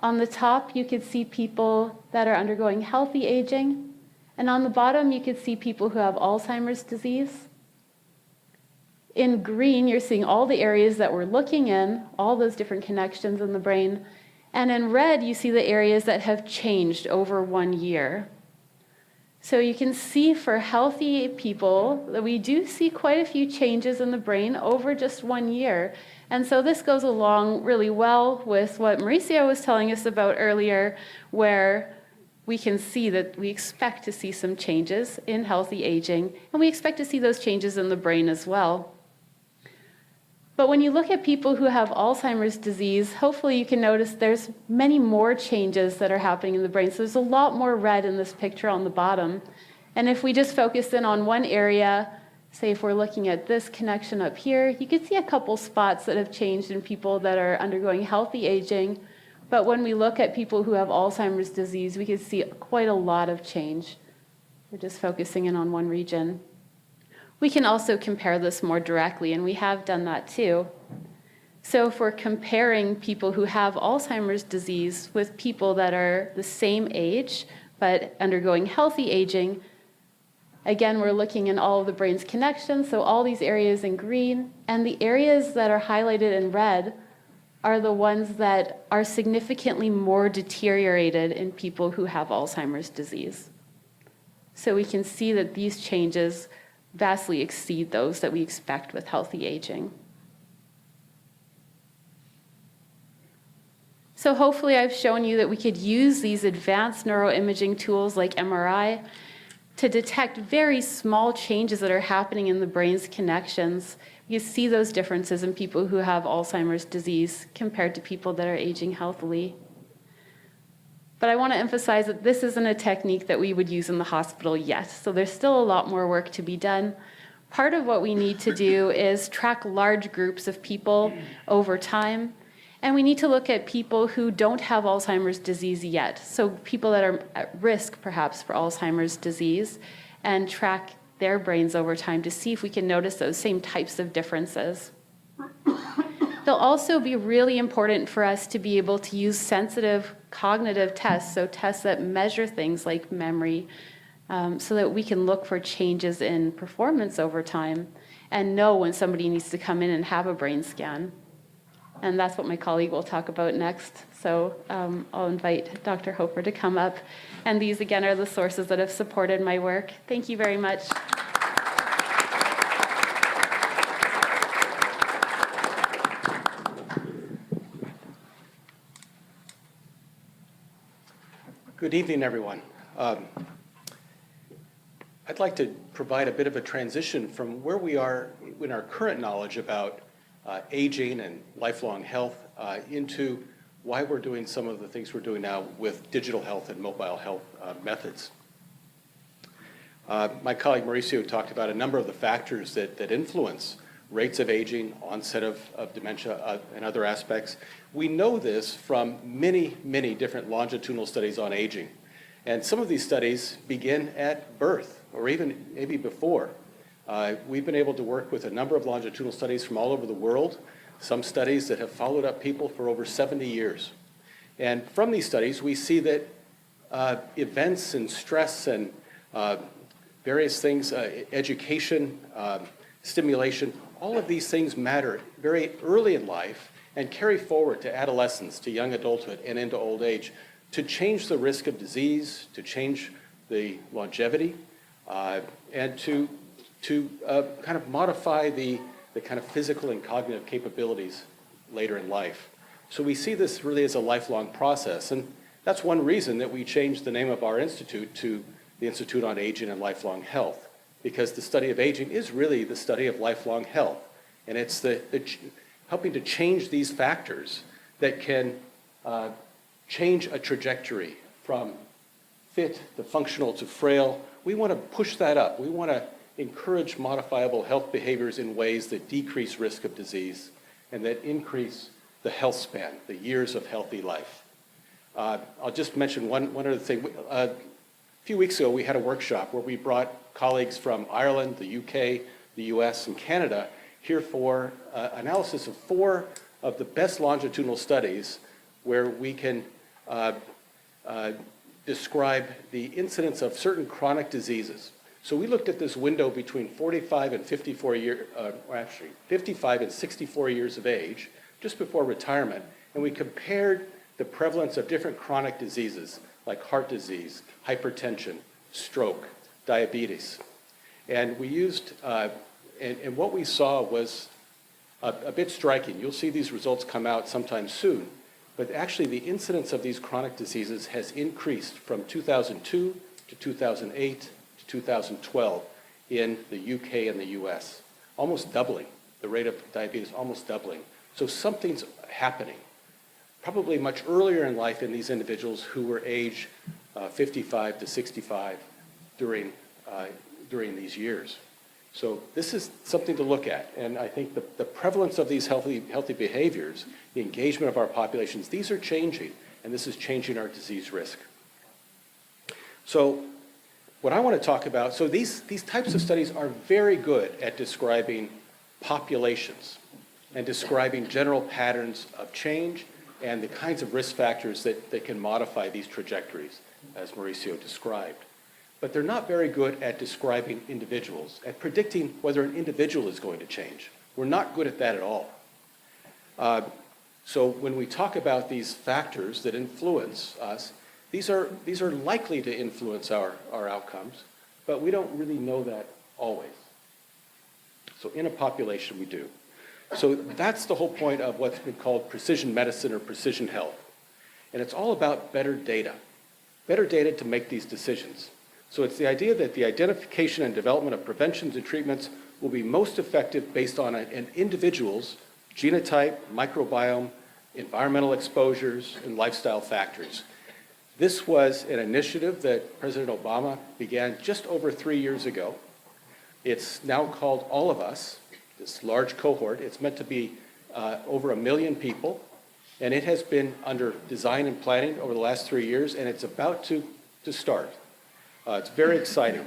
Speaker 4: On the top, you could see people that are undergoing healthy aging. And on the bottom, you could see people who have Alzheimer's disease. In green, you're seeing all the areas that we're looking in, all those different connections in the brain. And in red, you see the areas that have changed over 1 year. So you can see for healthy people that we do see quite a few changes in the brain over just 1 year. And so this goes along really well with what Mauricio was telling us about earlier, where we can see that we expect to see some changes in healthy aging, and we expect to see those changes in the brain as well. But when you look at people who have Alzheimer's disease, hopefully you can notice there's many more changes that are happening in the brain. So there's a lot more red in this picture on the bottom. And if we just focus in on one area, say if we're looking at this connection up here, you can see a couple spots that have changed in people that are undergoing healthy aging. But when we look at people who have Alzheimer's disease, we can see quite a lot of change. We're just focusing in on one region. We can also compare this more directly, and we have done that too. So if we're comparing people who have Alzheimer's disease with people that are the same age but undergoing healthy aging, again, we're looking in all of the brain's connections, so all these areas in green, and the areas that are highlighted in red are the ones that are significantly more deteriorated in people who have Alzheimer's disease. So we can see that these changes vastly exceed those that we expect with healthy aging. So hopefully I've shown you that we could use these advanced neuroimaging tools like MRI to detect very small changes that are happening in the brain's connections. You see those differences in people who have Alzheimer's disease compared to people that are aging healthily. But I want to emphasize that this isn't a technique that we would use in the hospital yet. So there's still a lot more work to be done. Part of what we need to do is track large groups of people over time. And we need to look at people who don't have Alzheimer's disease yet. So people that are at risk, perhaps, for Alzheimer's disease, and track their brains over time to see if we can notice those same types of differences. They'll also be really important for us to be able to use sensitive cognitive tests, so tests that measure things like memory, so that we can look for changes in performance over time and know when somebody needs to come in and have a brain scan. And that's what my colleague will talk about next. So I'll invite Dr. Hofer to come up. And these, again, are the sources that have supported my work. Thank you very much.
Speaker 5: Good evening, everyone. I'd like to provide a bit of a transition from where we are in our current knowledge about aging and lifelong health into why we're doing some of the things we're doing now with digital health and mobile health methods. My colleague Mauricio talked about a number of the factors that influence rates of aging, onset of dementia, and other aspects. We know this from many, many different longitudinal studies on aging. And some of these studies begin at birth, or even maybe before. We've been able to work with a number of longitudinal studies from all over the world, some studies that have followed up people for over 70 years. And from these studies, we see that events and stress and various things, education, stimulation, all of these things matter very early in life and carry forward to adolescence, to young adulthood, and into old age to change the risk of disease, to change the longevity, and to kind of modify the kind of physical and cognitive capabilities later in life. So we see this really as a lifelong process, and that's one reason that we changed the name of our institute to the Institute on Aging and Lifelong Health, because the study of aging is really the study of lifelong health, and it's helping to change these factors that can change a trajectory from fit to functional to frail. We want to push that up. We want to encourage modifiable health behaviors in ways that decrease risk of disease and that increase the health span, the years of healthy life. I'll just mention one other thing. A few weeks ago, we had a workshop where we brought colleagues from Ireland, the UK, the US, and Canada here for analysis of 4 of the best longitudinal studies where we can describe the incidence of certain chronic diseases. So we looked at this window between 45 and 54 actually 55 and 64 years of age, just before retirement, and we compared the prevalence of different chronic diseases like heart disease, hypertension, stroke, diabetes. And we used, and what we saw was a bit striking. You'll see these results come out sometime soon. but actually the incidence of these chronic diseases has increased from 2002 to 2008 to 2012 in the UK and the US, almost doubling. The rate of diabetes almost doubling. So something's happening, probably much earlier in life in these individuals who were age 55 to 65 during these years. So this is something to look at, and I think the prevalence of these healthy behaviors, the engagement of our populations, these are changing, and this is changing our disease risk. So what I want to talk about, so these types of studies are very good at describing populations and describing general patterns of change and the kinds of risk factors that can modify these trajectories, as Mauricio described. But they're not very good at describing individuals, at predicting whether an individual is going to change. We're not good at that at all. So when we talk about these factors that influence us, these are likely to influence our outcomes, but we don't really know that always. So in a population, we do. So that's the whole point of what's been called precision medicine or precision health. And it's all about better data to make these decisions. So it's the idea that the identification and development of preventions and treatments will be most effective based on an individual's genotype, microbiome, environmental exposures, and lifestyle factors. This was an initiative that President Obama began just over 3 years ago. It's now called All of Us, this large cohort. It's meant to be over 1 million people, and it has been under design and planning over the last 3 years, and it's about to start. It's very exciting.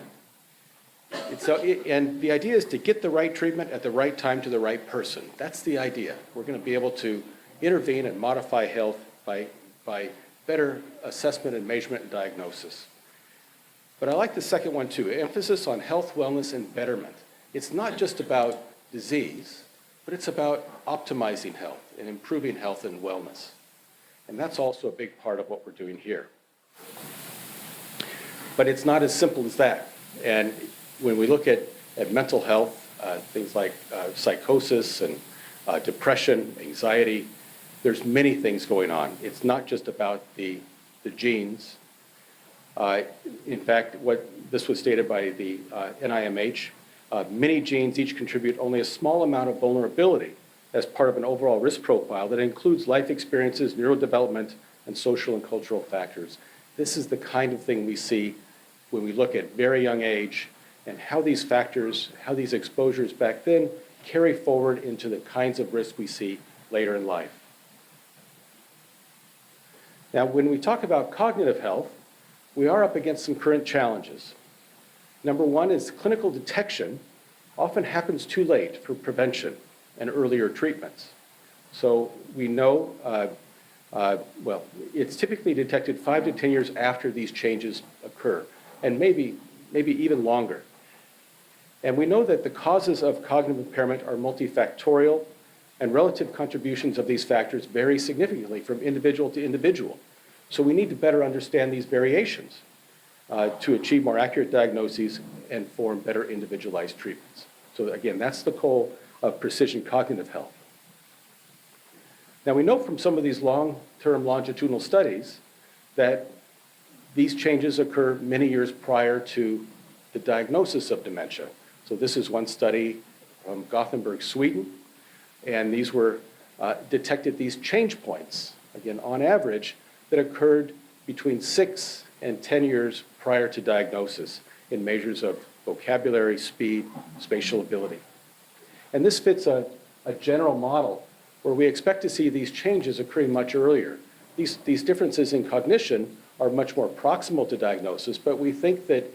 Speaker 5: And the idea is to get the right treatment at the right time to the right person. That's the idea. We're going to be able to intervene and modify health by better assessment and measurement and diagnosis. But I like the second one too, emphasis on health, wellness, and betterment. It's not just about disease, but it's about optimizing health and improving health and wellness. And that's also a big part of what we're doing here. But it's not as simple as that. And when we look at mental health, things like psychosis and depression, anxiety, there's many things going on. It's not just about the genes. In fact, this was stated by the NIMH, many genes each contribute only a small amount of vulnerability as part of an overall risk profile that includes life experiences, neurodevelopment, and social and cultural factors. This is the kind of thing we see when we look at very young age and how these factors, how these exposures back then carry forward into the kinds of risks we see later in life. Now, when we talk about cognitive health, we are up against some current challenges. Number one is clinical detection often happens too late for prevention and earlier treatments. So we know, well, it's typically detected 5 to 10 years after these changes occur, and maybe even longer. And we know that the causes of cognitive impairment are multifactorial, and relative contributions of these factors vary significantly from individual to individual. So we need to better understand these variations to achieve more accurate diagnoses and form better individualized treatments. So again, that's the goal of precision cognitive health. Now we know from some of these long-term longitudinal studies that these changes occur many years prior to the diagnosis of dementia. So this is one study from Gothenburg, Sweden, and these were detected these change points, again, on average, that occurred between 6 and 10 years prior to diagnosis in measures of vocabulary, speed, spatial ability. And this fits a general model where we expect to see these changes occurring much earlier. These differences in cognition are much more proximal to diagnosis, but we think that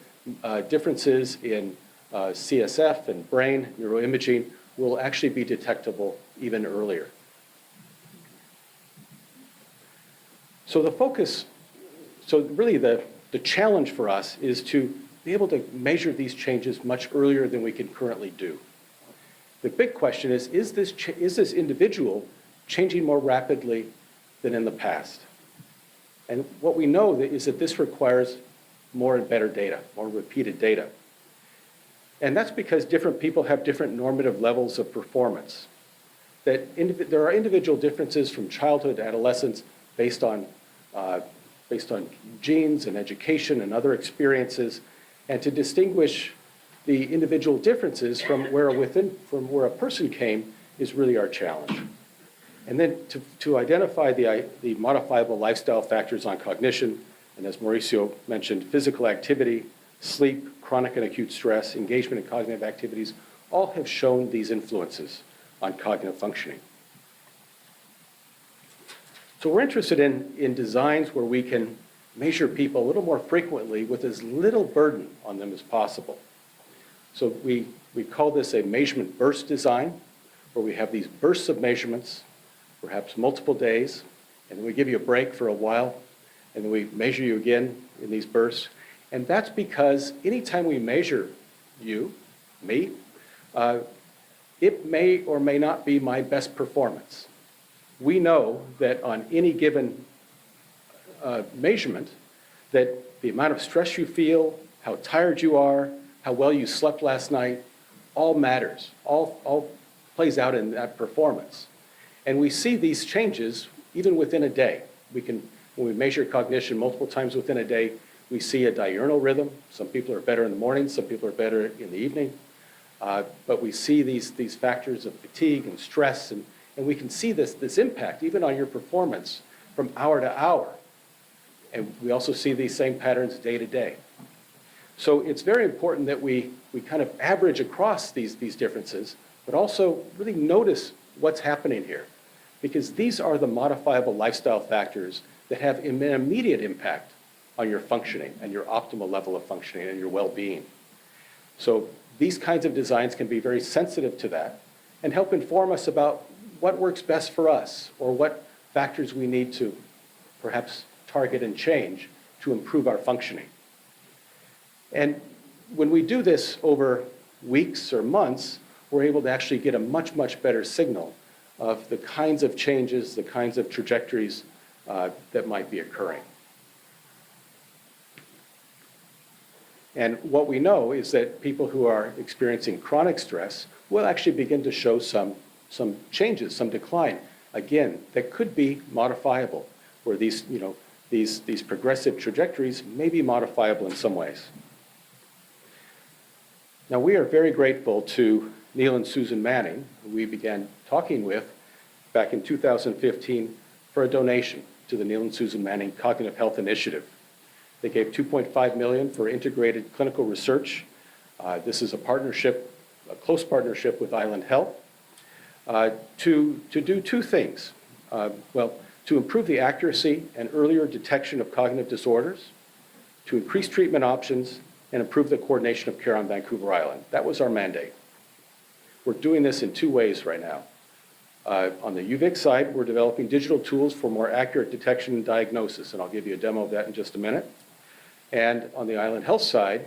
Speaker 5: differences in CSF and brain neuroimaging will actually be detectable even earlier. So the focus, so really the challenge for us is to be able to measure these changes much earlier than we can currently do. The big question is this individual changing more rapidly than in the past? And what we know is that this requires more and better data, more repeated data. And that's because different people have different normative levels of performance. There are individual differences from childhood to adolescence, based on genes and education and other experiences, and to distinguish the individual differences from where a person came is really our challenge. And then to identify the modifiable lifestyle factors on cognition, and as Mauricio mentioned, physical activity, sleep, chronic and acute stress, engagement in cognitive activities, all have shown these influences on cognitive functioning. So we're interested in designs where we can measure people a little more frequently with as little burden on them as possible. So we call this a measurement burst design, where we have these bursts of measurements, perhaps multiple days, and then we give you a break for a while, and then we measure you again in these bursts. And that's because anytime we measure you, me, it may or may not be my best performance. We know that on any given measurement, that the amount of stress you feel, how tired you are, how well you slept last night, all matters, all plays out in that performance. And we see these changes even within a day. When we measure cognition multiple times within a day, we see a diurnal rhythm. Some people are better in the morning, some people are better in the evening. But we see these factors of fatigue and stress, and we can see this impact even on your performance from hour to hour. And we also see these same patterns day to day. So it's very important that we kind of average across these differences, but also really notice what's happening here. Because these are the modifiable lifestyle factors that have an immediate impact on your functioning and your optimal level of functioning and your well-being. So these kinds of designs can be very sensitive to that and help inform us about what works best for us or what factors we need to perhaps target and change to improve our functioning. And when we do this over weeks or months, we're able to actually get a much, much better signal of the kinds of changes, the kinds of trajectories that might be occurring. And what we know is that people who are experiencing chronic stress will actually begin to show some changes, some decline, again, that could be modifiable, where these progressive trajectories may be modifiable in some ways. Now, we are very grateful to Neil and Susan Manning, who we began talking with back in 2015 for a donation to the Neil and Susan Manning Cognitive Health Initiative. They gave $2.5 million for integrated clinical research. This is a close partnership with Island Health to do two things. To improve the accuracy and earlier detection of cognitive disorders, to increase treatment options, and improve the coordination of care on Vancouver Island. That was our mandate. We're doing this in two ways right now. On the UVic side, we're developing digital tools for more accurate detection and diagnosis, and I'll give you a demo of that in just a minute. And on the Island Health side,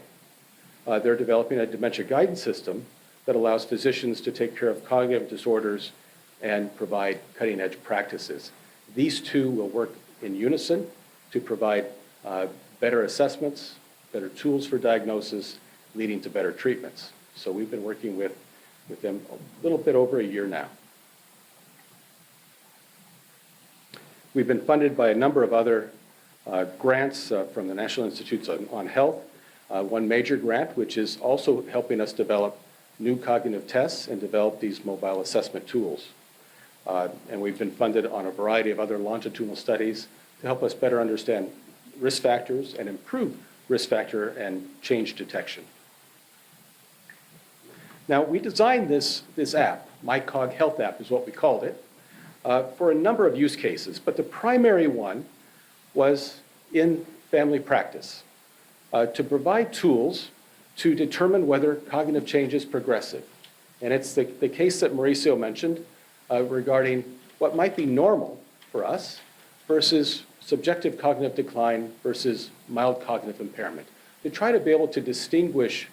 Speaker 5: they're developing a dementia guidance system that allows physicians to take care of cognitive disorders and provide cutting-edge practices. These two will work in unison to provide better assessments, better tools for diagnosis, leading to better treatments. So we've been working with them a little bit over a year now. We've been funded by a number of other grants from the National Institutes on Health. One major grant, which is also helping us develop new cognitive tests and develop these mobile assessment tools. And we've been funded on a variety of other longitudinal studies to help us better understand risk factors and improve risk factor and change detection. Now, we designed this app, MyCogHealth app is what we called it, for a number of use cases, but the primary one was in family practice, to provide tools to determine whether cognitive change is progressive. And it's the case that Mauricio mentioned regarding what might be normal for us versus subjective cognitive decline versus mild cognitive impairment, to try to be able to distinguish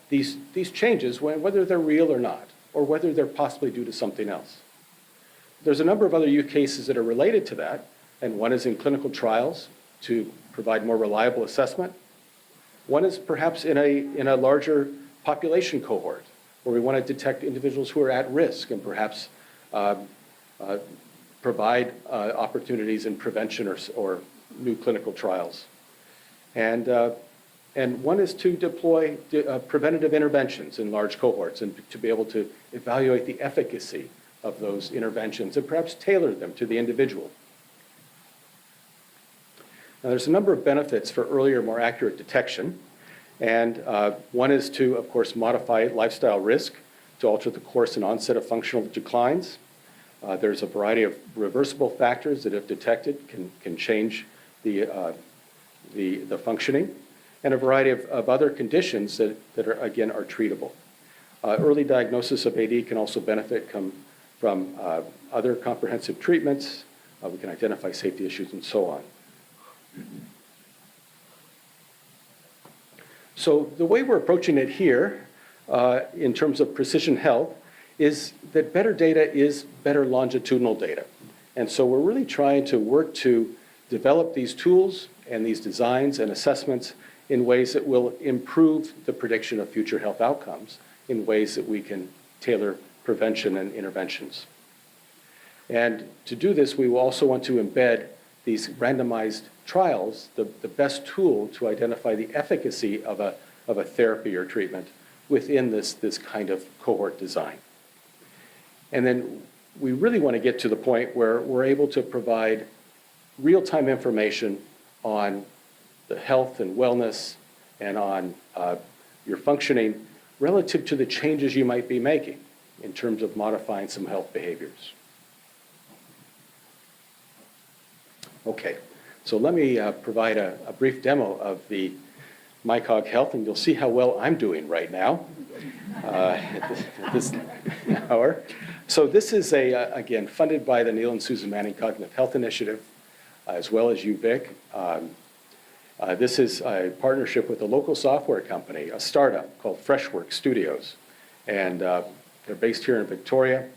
Speaker 5: these changes, whether they're real or not, or whether they're possibly due to something else. There's a number of other use cases that are related to that, and one is in clinical trials to provide more reliable assessment. One is perhaps in a larger population cohort, where we want to detect individuals who are at risk and perhaps provide opportunities in prevention or new clinical trials. And one is to deploy preventative interventions in large cohorts and to be able to evaluate the efficacy of those interventions and perhaps tailor them to the individual. Now, there's a number of benefits for earlier, more accurate detection. And one is to, of course, modify lifestyle risk to alter the course and onset of functional declines. There's a variety of reversible factors that, if detected, can change the functioning, and a variety of other conditions that are, again, are treatable. Early diagnosis of AD can also benefit from other comprehensive treatments. We can identify safety issues and so on. So the way we're approaching it here, in terms of precision health, is that better data is better longitudinal data. And so we're really trying to work to develop these tools and these designs and assessments in ways that will improve the prediction of future health outcomes, in ways that we can tailor prevention and interventions. And to do this, we will also want to embed these randomized trials, the best tool to identify the efficacy of a therapy or treatment within this kind of cohort design. And then we really want to get to the point where we're able to provide real-time information on the health and wellness and on your functioning relative to the changes you might be making in terms of modifying some health behaviors. Okay, so let me provide a brief demo of the MyCogHealth, and you'll see how well I'm doing right now at this hour. So this is, again, funded by the Neil and Susan Manning Cognitive Health Initiative, as well as UVic. This is a partnership with a local software company, a startup called Freshworks Studios. And they're based here in Victoria,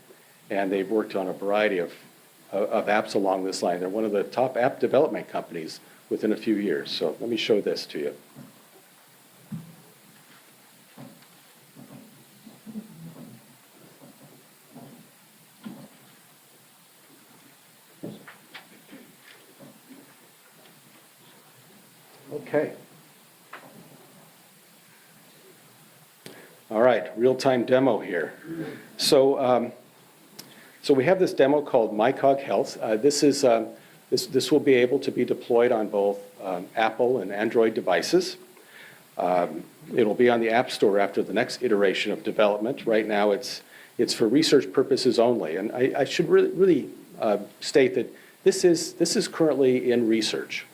Speaker 5: and they've worked on a variety of apps along this line. They're one of the top app development companies within a few years. So let me show this to you. Okay. All right, real-time demo here. So, so we have this demo called MyCogHealth. This will be able to be deployed on both Apple and Android devices. It'll be on the App Store after the next iteration of development. Right now, it's for research purposes only. And I should really state that this is currently in research.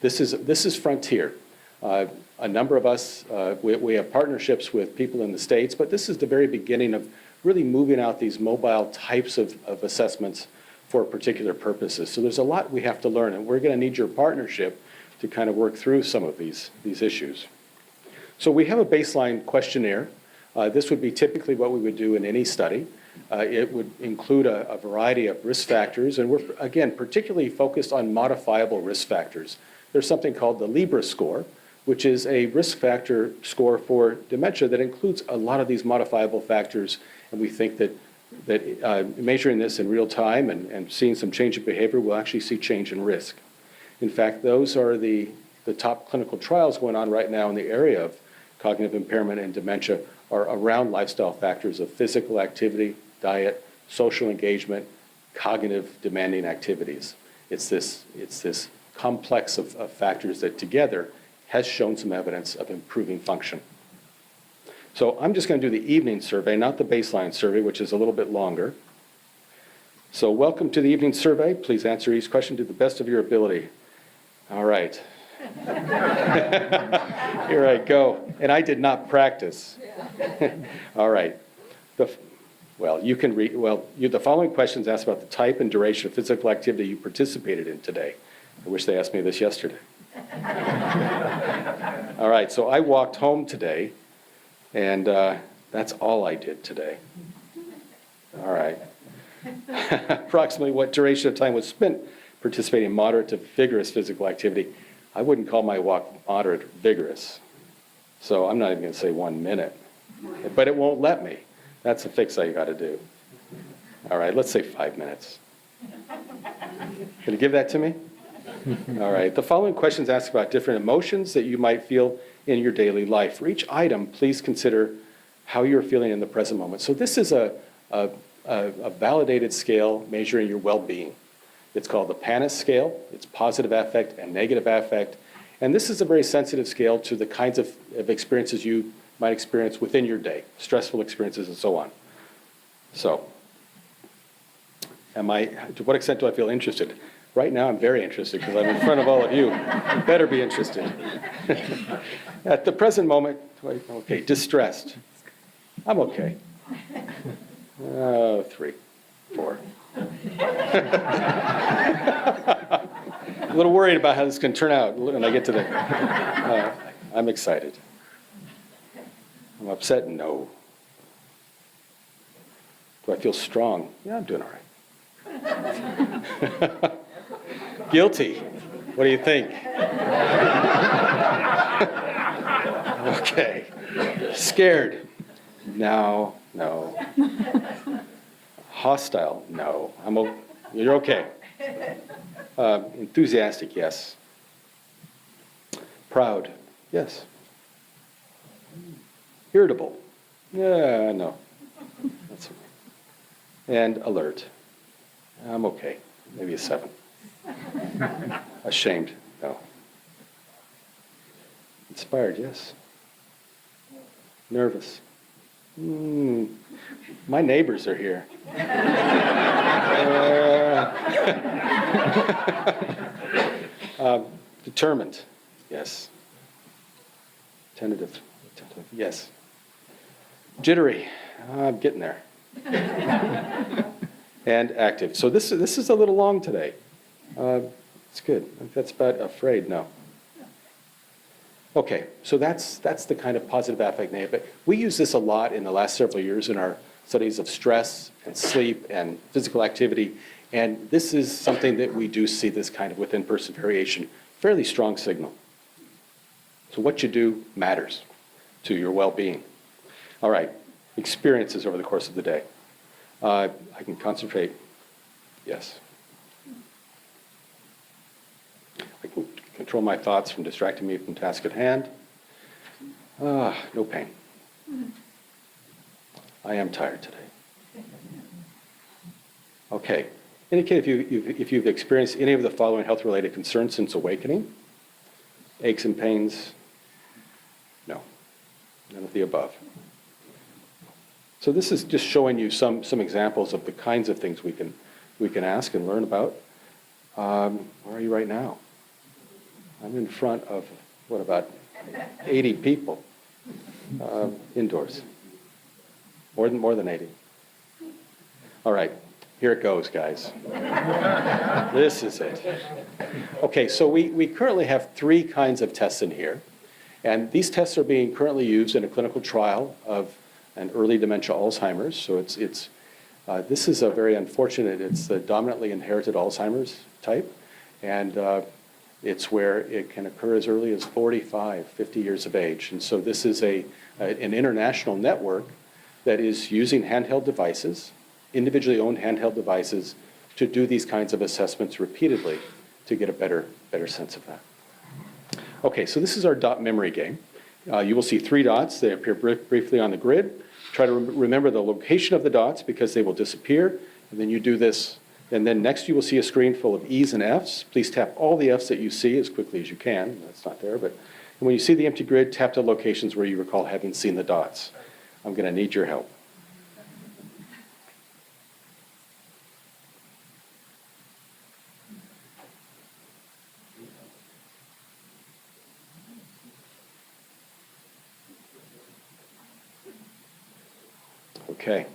Speaker 5: This is frontier. A number of us, we have partnerships with people in the States, but this is the very beginning of really moving out these mobile types of assessments for particular purposes. So there's a lot we have to learn, and we're going to need your partnership to kind of work through some of these issues. So we have a baseline questionnaire. This would be typically what we would do in any study. It would include a variety of risk factors, and we're, again, particularly focused on modifiable risk factors. There's something called the Libra score, which is a risk factor score for dementia that includes a lot of these modifiable factors, and we think that measuring this in real time and seeing some change in behavior, we'll actually see change in risk. In fact, those are the top clinical trials going on right now in the area of cognitive impairment and dementia are around lifestyle factors of physical activity, diet, social engagement, cognitive demanding activities. It's this complex of factors that together has shown some evidence of improving function. So I'm just going to do the evening survey, not the baseline survey, which is a little bit longer. So welcome to the evening survey. Please answer each question to the best of your ability. All right. Here I go. And I did not practice. All right. You can read. The following questions ask about the type and duration of physical activity you participated in today. I wish they asked me this yesterday. All right, so I walked home today, and that's all I did today. All right. Approximately what duration of time was spent participating in moderate to vigorous physical activity? I wouldn't call my walk moderate or vigorous. So I'm not even going to say 1 minute. But it won't let me. That's a fix I got to do. All right, let's say 5 minutes. Can you give that to me? All right. The following questions ask about different emotions that you might feel in your daily life. For each item, please consider how you're feeling in the present moment. So this is a validated scale measuring your well-being. It's called the PANAS scale. It's positive affect and negative affect. And this is a very sensitive scale to the kinds of experiences you might experience within your day, stressful experiences and so on. So, to what extent do I feel interested? Right now, I'm very interested because I'm in front of all of you. You better be interested. At the present moment, okay, distressed. I'm okay. 3, 4. A little worried about how this can turn out when I get to the. I'm excited. I'm upset? No. Do I feel strong? Yeah, I'm doing all right. Guilty. What do you think? Okay. Scared? No. Hostile? No. You're okay. Enthusiastic? Yes. Proud? Yes. Irritable? Yeah, no. That's okay. And alert? I'm okay. Maybe a 7. Ashamed? No. Inspired? Yes. Nervous? My neighbors are here. Determined? Yes. Tentative? Yes. Jittery? I'm getting there. And active. So this is a little long today. It's good. I think that's about afraid. No. Okay, so that's the kind of positive affect negative. But we use this a lot in the last several years in our studies of stress and sleep and physical activity. And this is something that we do see this kind of within-person variation, fairly strong signal. So what you do matters to your well-being. All right, experiences over the course of the day. I can concentrate. Yes. I can control my thoughts from distracting me from task at hand. No pain. I am tired today. Okay. Indicate if you've experienced any of the following health-related concerns since awakening. Aches and pains. No. None of the above. So this is just showing you some examples of the kinds of things we can ask and learn about. Where are you right now? I'm in front of, what, about 80 people indoors. More than 80. All right, here it goes, guys. This is it. Okay, so we currently have 3 kinds of tests in here. And these tests are being currently used in a clinical trial of an early dementia Alzheimer's. So this is a very unfortunate, it's the dominantly inherited Alzheimer's type. And it's where it can occur as early as 45, 50 years of age. And so this is an international network that is using handheld devices, individually owned handheld devices, to do these kinds of assessments repeatedly to get a better sense of that. Okay, so this is our dot memory game. You will see 3 dots. They appear briefly on the grid. Try to remember the location of the dots because they will disappear. And then you do this. And then next you will see a screen full of E's and F's. Please tap all the F's that you see as quickly as you can. That's not there, but when you see the empty grid, tap the locations where you recall having seen the dots. I'm going to need your help. Okay.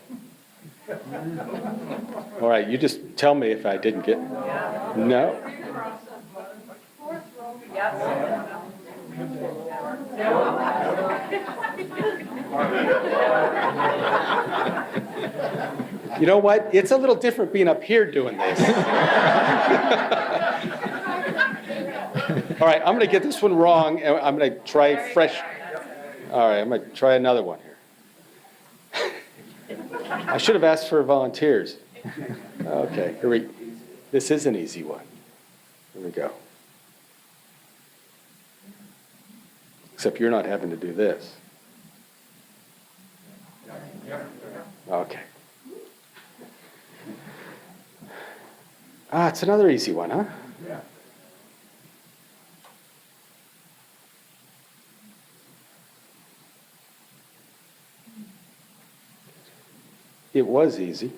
Speaker 5: All right, you just tell me if I didn't get. No? You know what? It's a little different being up here doing this. All right, I'm going to get this one wrong, and I'm going to try fresh. All right, I'm going to try another one here. I should have asked for volunteers. Okay, here we This is an easy one. Here we go. Except you're not having to do this. Okay. It's another easy one, huh?
Speaker 6: Yeah.
Speaker 5: It was easy.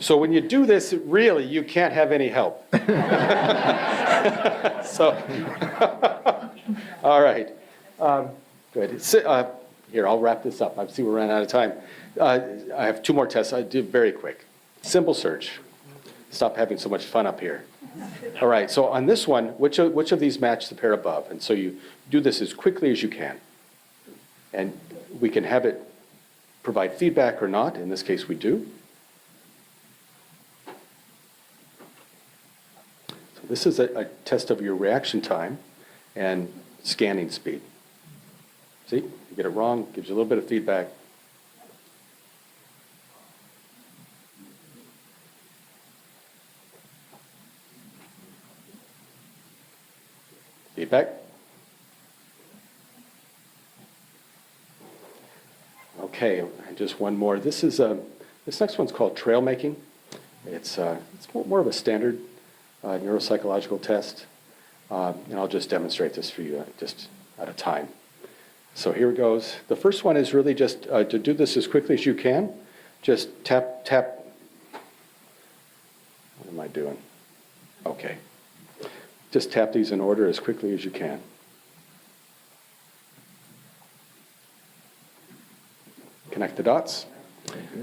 Speaker 5: So when you do this, really, you can't have any help. So, all right. Good. Here, I'll wrap this up. I see we're running out of time. I have 2 more tests. I do very quick. Simple search. Stop having so much fun up here. All right, so on this one, which of these match the pair above? And so you do this as quickly as you can. And we can have it provide feedback or not. In this case, we do. So this is a test of your reaction time and scanning speed. See, you get it wrong, gives you a little bit of feedback. Feedback. Okay, and just one more. This next one's called trail making. It's more of a standard neuropsychological test, and I'll just demonstrate this for you just out of time. So here it goes. The first one is really just to do this as quickly as you can. Just tap. What am I doing? Okay. Just tap these in order as quickly as you can. Connect the dots.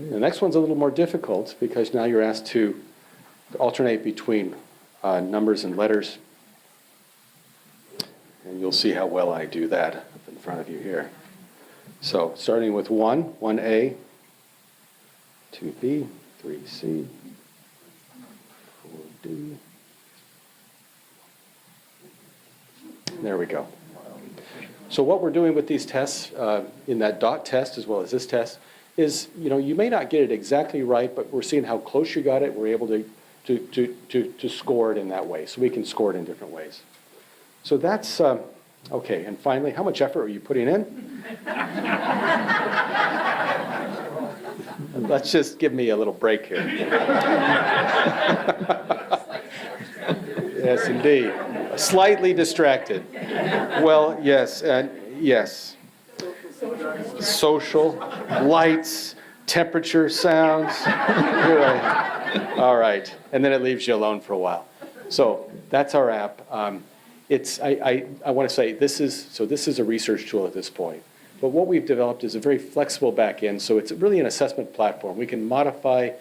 Speaker 5: The next one's a little more difficult because now you're asked to alternate between numbers and letters. And you'll see how well I do that up in front of you here. So starting with 1, 1A, 2B, 3C, 4D. There we go. So what we're doing with these tests, in that dot test as well as this test, is you may not get it exactly right, but we're seeing how close you got it. We're able to score it in that way. So we can score it in different ways. So that's okay. And finally, how much effort are you putting in? Let's just give me a little break here. Yes, indeed. Slightly distracted. Well, yes, yes. Social, lights, temperature, sounds. All right. And then it leaves you alone for a while. So that's our app. I want to say this is a research tool at this point. But what we've developed is a very flexible back end. So it's really an assessment platform. We can modify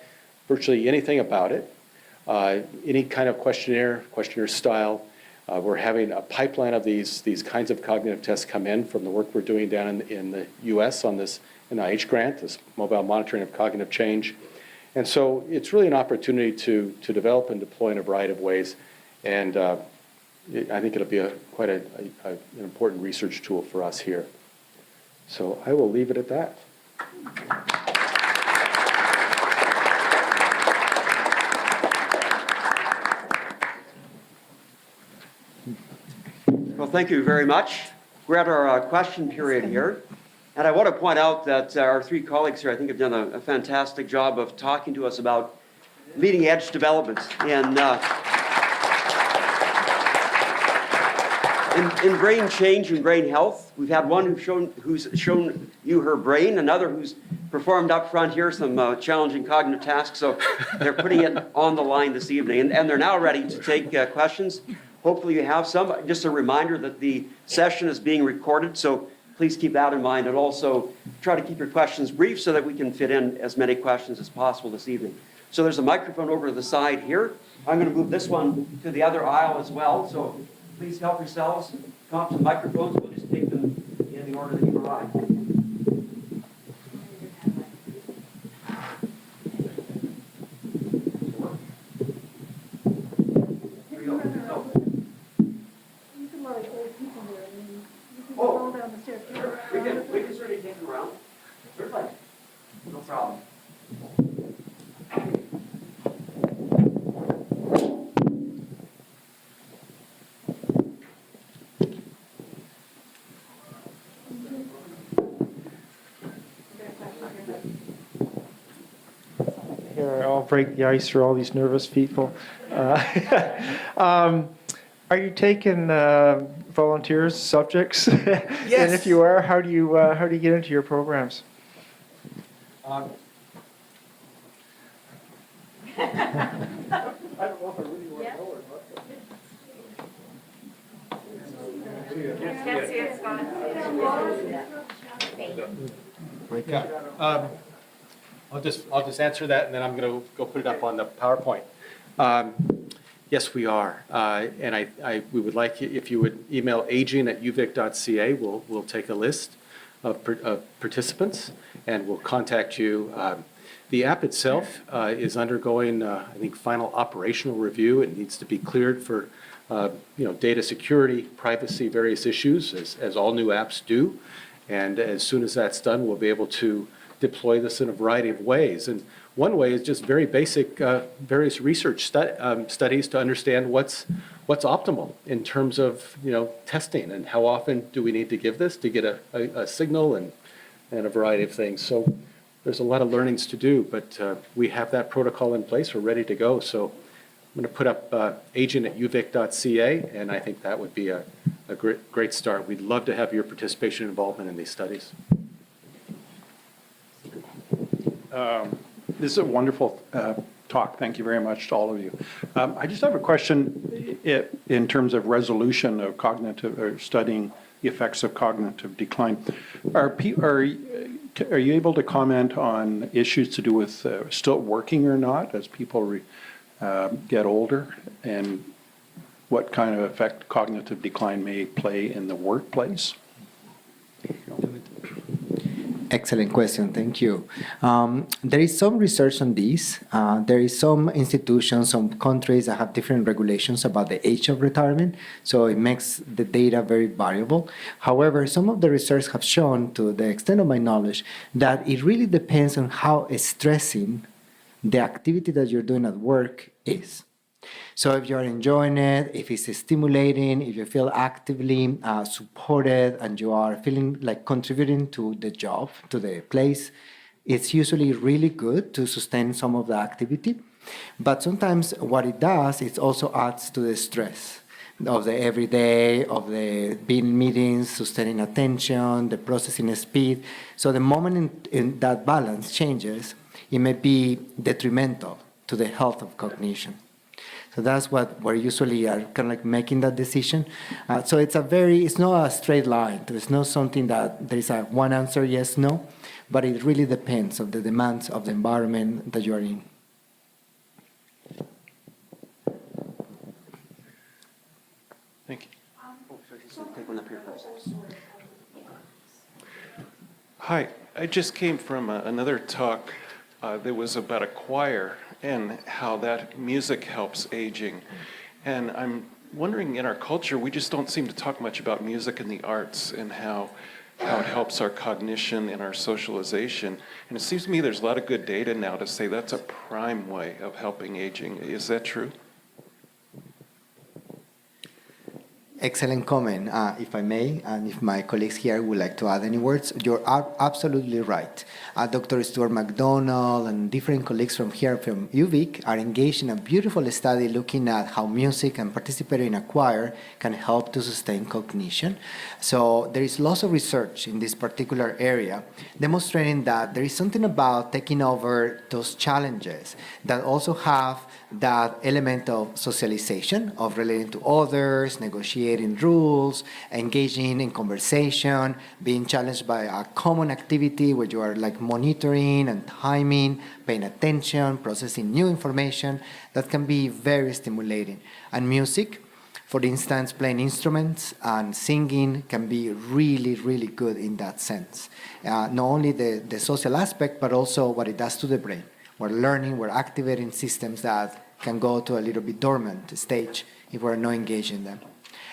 Speaker 5: virtually anything about it. Any kind of questionnaire style. We're having a pipeline of these kinds of cognitive tests come in from the work we're doing down in the U.S. on this NIH grant, this mobile monitoring of cognitive change. And so it's really an opportunity to develop and deploy in a variety of ways. And I think it'll be quite an important research tool for us here. So I will leave it at that.
Speaker 2: Well, thank you very much. We're at our question period here. And I want to point out that our 3 colleagues here, I think, have done a fantastic job of talking to us about leading edge development in brain change and brain health. We've had one who's shown you her brain, another who's performed up front here some challenging cognitive tasks. So they're putting it on the line this evening. And they're now ready to take questions. Hopefully you have some. Just a reminder that the session is being recorded, so please keep that in mind. And also try to keep your questions brief so that we can fit in as many questions as possible this evening. So there's a microphone over to the side here. I'm going to move this one to the other aisle as well. So please help yourselves. Come up to the microphones. We'll just take them in the order that you arrived. Oh, we can certainly take them around. Certainly. No problem.
Speaker 6: Here, I'll break the ice for all these nervous people. Are you taking volunteers, subjects?
Speaker 2: Yes.
Speaker 6: And if you are, how do you get into your programs?
Speaker 5: I'll just answer that, and then I'm going to go put it up on the PowerPoint. Yes, we are. And we would like you, if you would email aging@uvic.ca, we'll take a list of participants, and we'll contact you. The app itself is undergoing, I think, final operational review. It needs to be cleared for, data security, privacy, various issues, as all new apps do. And as soon as that's done, we'll be able to deploy this in a variety of ways. And one way is just very basic, various research studies to understand what's optimal in terms of testing, and how often do we need to give this to get a signal, and a variety of things. So there's a lot of learnings to do, but we have that protocol in place. We're ready to go. So I'm going to put up agent@uvic.ca, and I think that would be a great start. We'd love to have your participation and involvement in these studies.
Speaker 7: This is a wonderful talk. Thank you very much to all of you. I just have a question in terms of resolution of cognitive, or studying the effects of cognitive decline. Are you able to comment on issues to do with still working or not as people get older, and what kind of effect cognitive decline may play in the workplace?
Speaker 3: Excellent question, thank you. There is some research on this. There is some institutions, some countries that have different regulations about the age of retirement, so it makes the data very variable. However, some of the research have shown, to the extent of my knowledge, that it really depends on how stressing the activity that you're doing at work is. So if you're enjoying it, if it's stimulating, if you feel actively supported, and you are feeling like contributing to the job, to the place, it's usually really good to sustain some of the activity. But sometimes what it does, it also adds to the stress of the everyday, of the being meetings, sustaining attention, the processing speed. So the moment in that balance changes, it may be detrimental to the health of cognition. So that's what we usually are kind of like making that decision. So it's not a straight line. There's not something that there is a one answer, yes, no, but it really depends on the demands of the environment that you are in.
Speaker 7: Thank you. Hi, I just came from another talk that was about a choir and how that music helps aging. And I'm wondering, in our culture, we just don't seem to talk much about music and the arts, and how it helps our cognition and our socialization. And it seems to me there's a lot of good data now to say that's a prime way of helping aging. Is that true?
Speaker 3: Excellent comment, if I may, and if my colleagues here would like to add any words. You're absolutely right. Dr. Stuart McDonald and different colleagues from here, from UVic, are engaged in a beautiful study looking at how music and participating in a choir can help to sustain cognition. So there is lots of research in this particular area demonstrating that there is something about taking over those challenges that also have that element of socialization, of relating to others, negotiating rules, engaging in conversation, being challenged by a common activity where you are like monitoring and timing, paying attention, processing new information. That can be very stimulating. And music, for instance, playing instruments and singing can be really, really good in that sense. Not only the social aspect, but also what it does to the brain. We're learning, we're activating systems that can go to a little bit dormant stage if we're not engaged in them.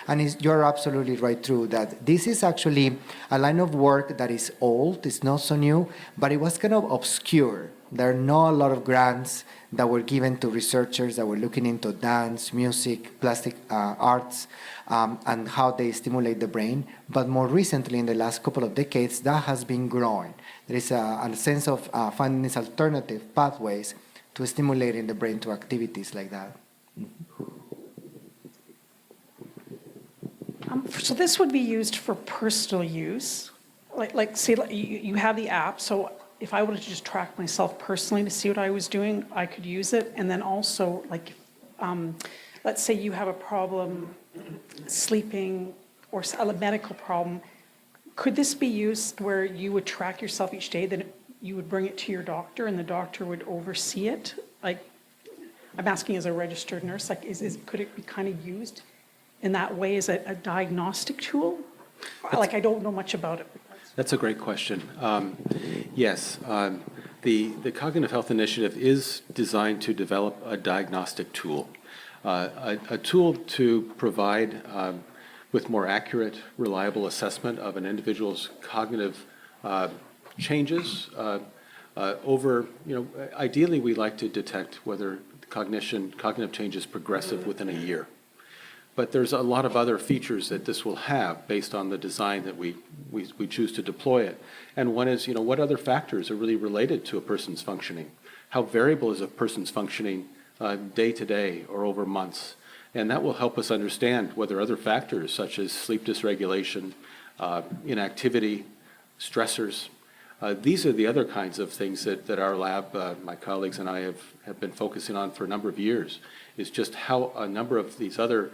Speaker 3: And you're absolutely right, true, that this is actually a line of work that is old, it's not so new, but it was kind of obscure. There are not a lot of grants that were given to researchers that were looking into dance, music, plastic arts, and how they stimulate the brain. But more recently, in the last couple of decades, that has been growing. There is a sense of finding these alternative pathways to stimulating the brain to activities like that.
Speaker 8: So this would be used for personal use, like say you have the app. So if I wanted to just track myself personally to see what I was doing, I could use it. And then also, like, let's say you have a problem sleeping or a medical problem. Could this be used where you would track yourself each day, then you would bring it to your doctor and the doctor would oversee it? Like, I'm asking as a registered nurse, like, could it be kind of used in that way as a diagnostic tool? Like, I don't know much about it.
Speaker 5: That's a great question. Yes, the Cognitive Health Initiative is designed to develop a diagnostic tool, a tool to provide with more accurate, reliable assessment of an individual's cognitive changes over, ideally we like to detect whether cognitive change is progressive within a year. But there's a lot of other features that this will have based on the design that we choose to deploy it. And one is, what other factors are really related to a person's functioning? How variable is a person's functioning day to day or over months? And that will help us understand whether other factors such as sleep dysregulation, inactivity, stressors, these are the other kinds of things that our lab, my colleagues and I have been focusing on for a number of years, is just how a number of these other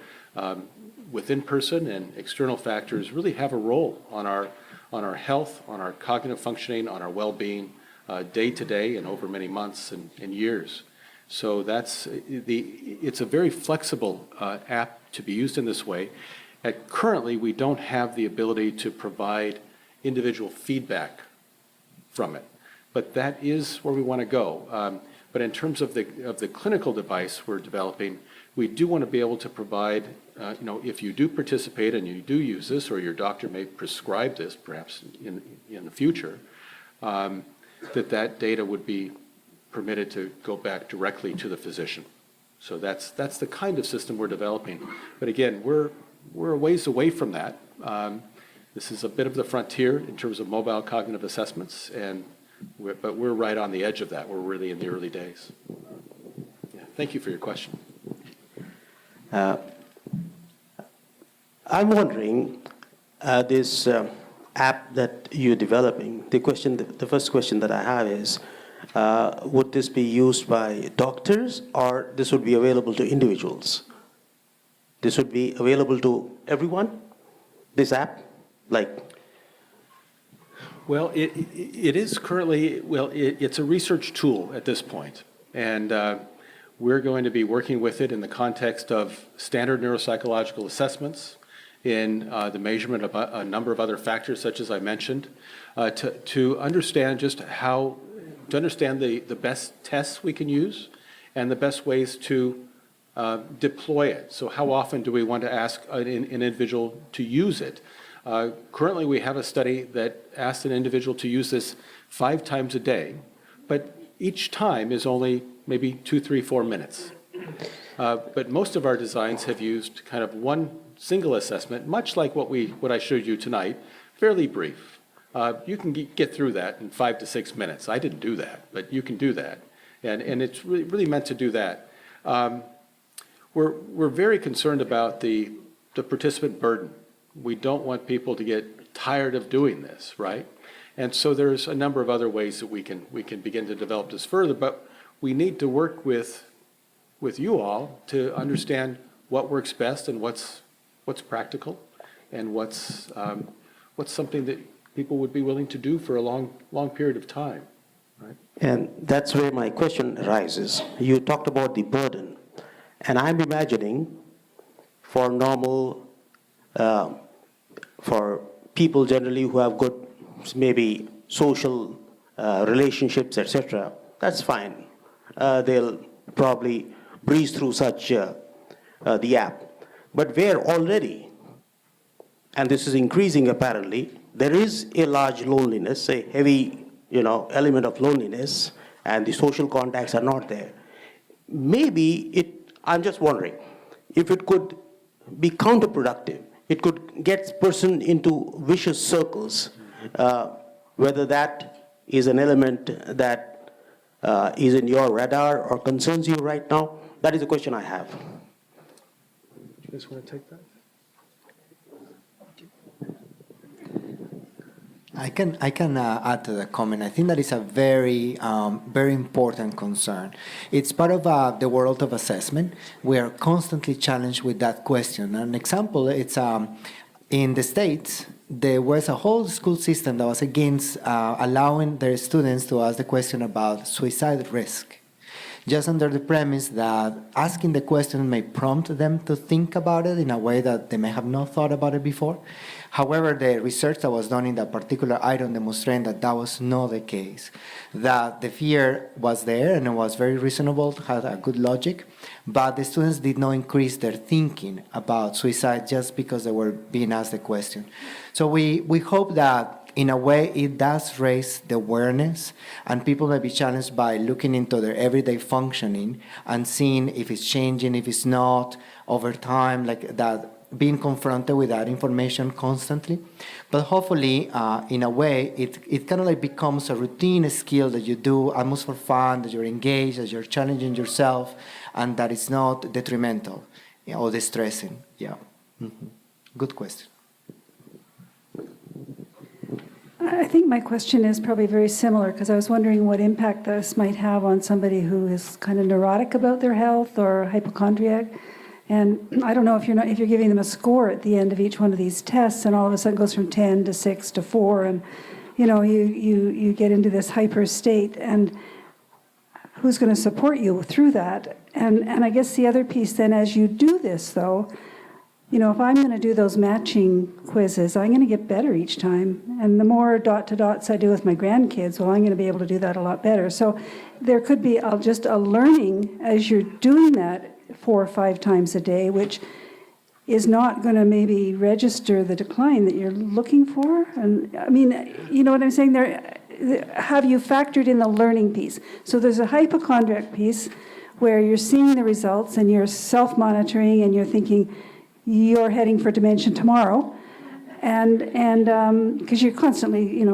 Speaker 5: within person and external factors really have a role on our health, on our cognitive functioning, on our well-being day to day and over many months and years. So it's a very flexible app to be used in this way. Currently, we don't have the ability to provide individual feedback from it, but that is where we want to go. But in terms of the clinical device we're developing, we do want to be able to provide, if you do participate and you do use this, or your doctor may prescribe this perhaps in the future, that data would be permitted to go back directly to the physician. So that's the kind of system we're developing. But again, we're a ways away from that. This is a bit of the frontier in terms of mobile cognitive assessments, but we're right on the edge of that. We're really in the early days. Yeah, thank you for your question.
Speaker 9: I'm wondering, this app that you're developing, the first question that I have is, would this be used by doctors or this would be available to individuals? This would be available to everyone, this app?
Speaker 5: Well, it is currently, it's a research tool at this point. And we're going to be working with it in the context of standard neuropsychological assessments, in the measurement of a number of other factors, such as I mentioned, to understand just to understand the best tests we can use and the best ways to deploy it. So how often do we want to ask an individual to use it? Currently, we have a study that asked an individual to use this 5 times a day, but each time is only maybe 2, 3, 4 minutes. But most of our designs have used kind of one single assessment, much like what I showed you tonight, fairly brief. You can get through that in 5 to 6 minutes. I didn't do that, but you can do that. And it's really meant to do that. We're very concerned about the participant burden. We don't want people to get tired of doing this, right? And so there's a number of other ways that we can begin to develop this further, but we need to work with you all to understand what works best and what's practical and what's something that people would be willing to do for a long period of time, right?
Speaker 9: And that's where my question arises. You talked about the burden, and I'm imagining for normal, for people generally who have good, maybe social relationships, etc., that's fine. They'll probably breeze through such the app. But where already and this is increasing apparently, there is a large loneliness, a heavy, element of loneliness, and the social contacts are not there. I'm just wondering, if it could be counterproductive, it could get person into vicious circles, whether that is an element that is in your radar or concerns you right now. That is a question I have.
Speaker 5: You guys want to take that?
Speaker 3: I can add to the comment. I think that is a very very important concern. It's part of the world of assessment. We are constantly challenged with that question. An example, it's in the States, there was a whole school system that was against allowing their students to ask the question about suicide risk, just under the premise that asking the question may prompt them to think about it in a way that they may have not thought about it before. However, the research that was done in that particular item demonstrated that that was not the case, that the fear was there and it was very reasonable, had a good logic, but the students did not increase their thinking about suicide just because they were being asked the question. So we hope that in a way it does raise the awareness, and people may be challenged by looking into their everyday functioning and seeing if it's changing, if it's not, over time, like that, being confronted with that information constantly. But hopefully, in a way, it kind of like becomes a routine skill that you do almost for fun, that you're engaged, that you're challenging yourself, and that it's not detrimental or distressing. Yeah. Mm-hmm. Good question.
Speaker 10: I think my question is probably very similar, because I was wondering what impact this might have on somebody who is kind of neurotic about their health or hypochondriac. And I don't know if you're giving them a score at the end of each one of these tests, and all of a sudden goes from 10 to 6 to 4, and you get into this hyper state, and who's going to support you through that? And I guess the other piece then, as you do this though, if I'm going to do those matching quizzes, I'm going to get better each time. And the more dot to dots I do with my grandkids, well, I'm going to be able to do that a lot better. So there could be just a learning as you're doing that 4 or 5 times a day, which is not going to maybe register the decline that you're looking for. And I mean, you know what I'm saying there? Have you factored in the learning piece? So there's a hypochondriac piece where you're seeing the results and you're self-monitoring and you're thinking, you're heading for dementia tomorrow, and because you're constantly,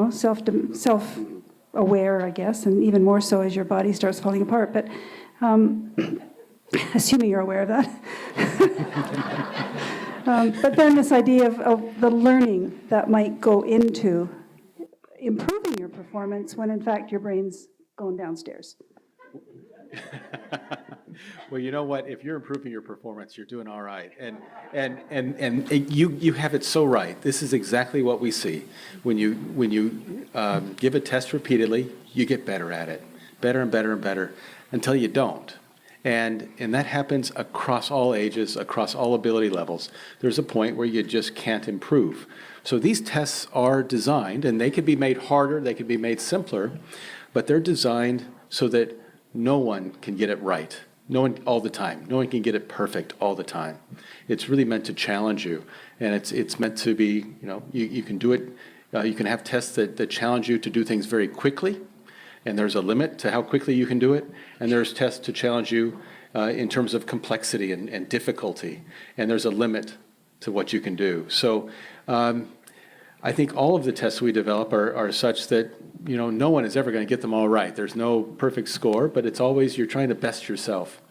Speaker 10: self-aware, I guess, and even more so as your body starts falling apart. But assuming you're aware of that. But then this idea of the learning that might go into improving your performance when in fact your brain's going downstairs.
Speaker 5: Well, you know what? If you're improving your performance, you're doing all right. And you have it so right. This is exactly what we see. When you give a test repeatedly, you get better at it, better and better and better, until you don't. And that happens across all ages, across all ability levels. There's a point where you just can't improve. So these tests are designed, and they can be made harder, they can be made simpler, but they're designed so that no one can get it right. No one all the time. No one can get it perfect all the time. It's really meant to challenge you, and it's meant to be, you can do it. You can have tests that challenge you to do things very quickly, and there's a limit to how quickly you can do it. And there's tests to challenge you in terms of complexity and difficulty, and there's a limit to what you can do. So I think all of the tests we develop are such that no one is ever going to get them all right. There's no perfect score, but it's always you're trying to best yourself.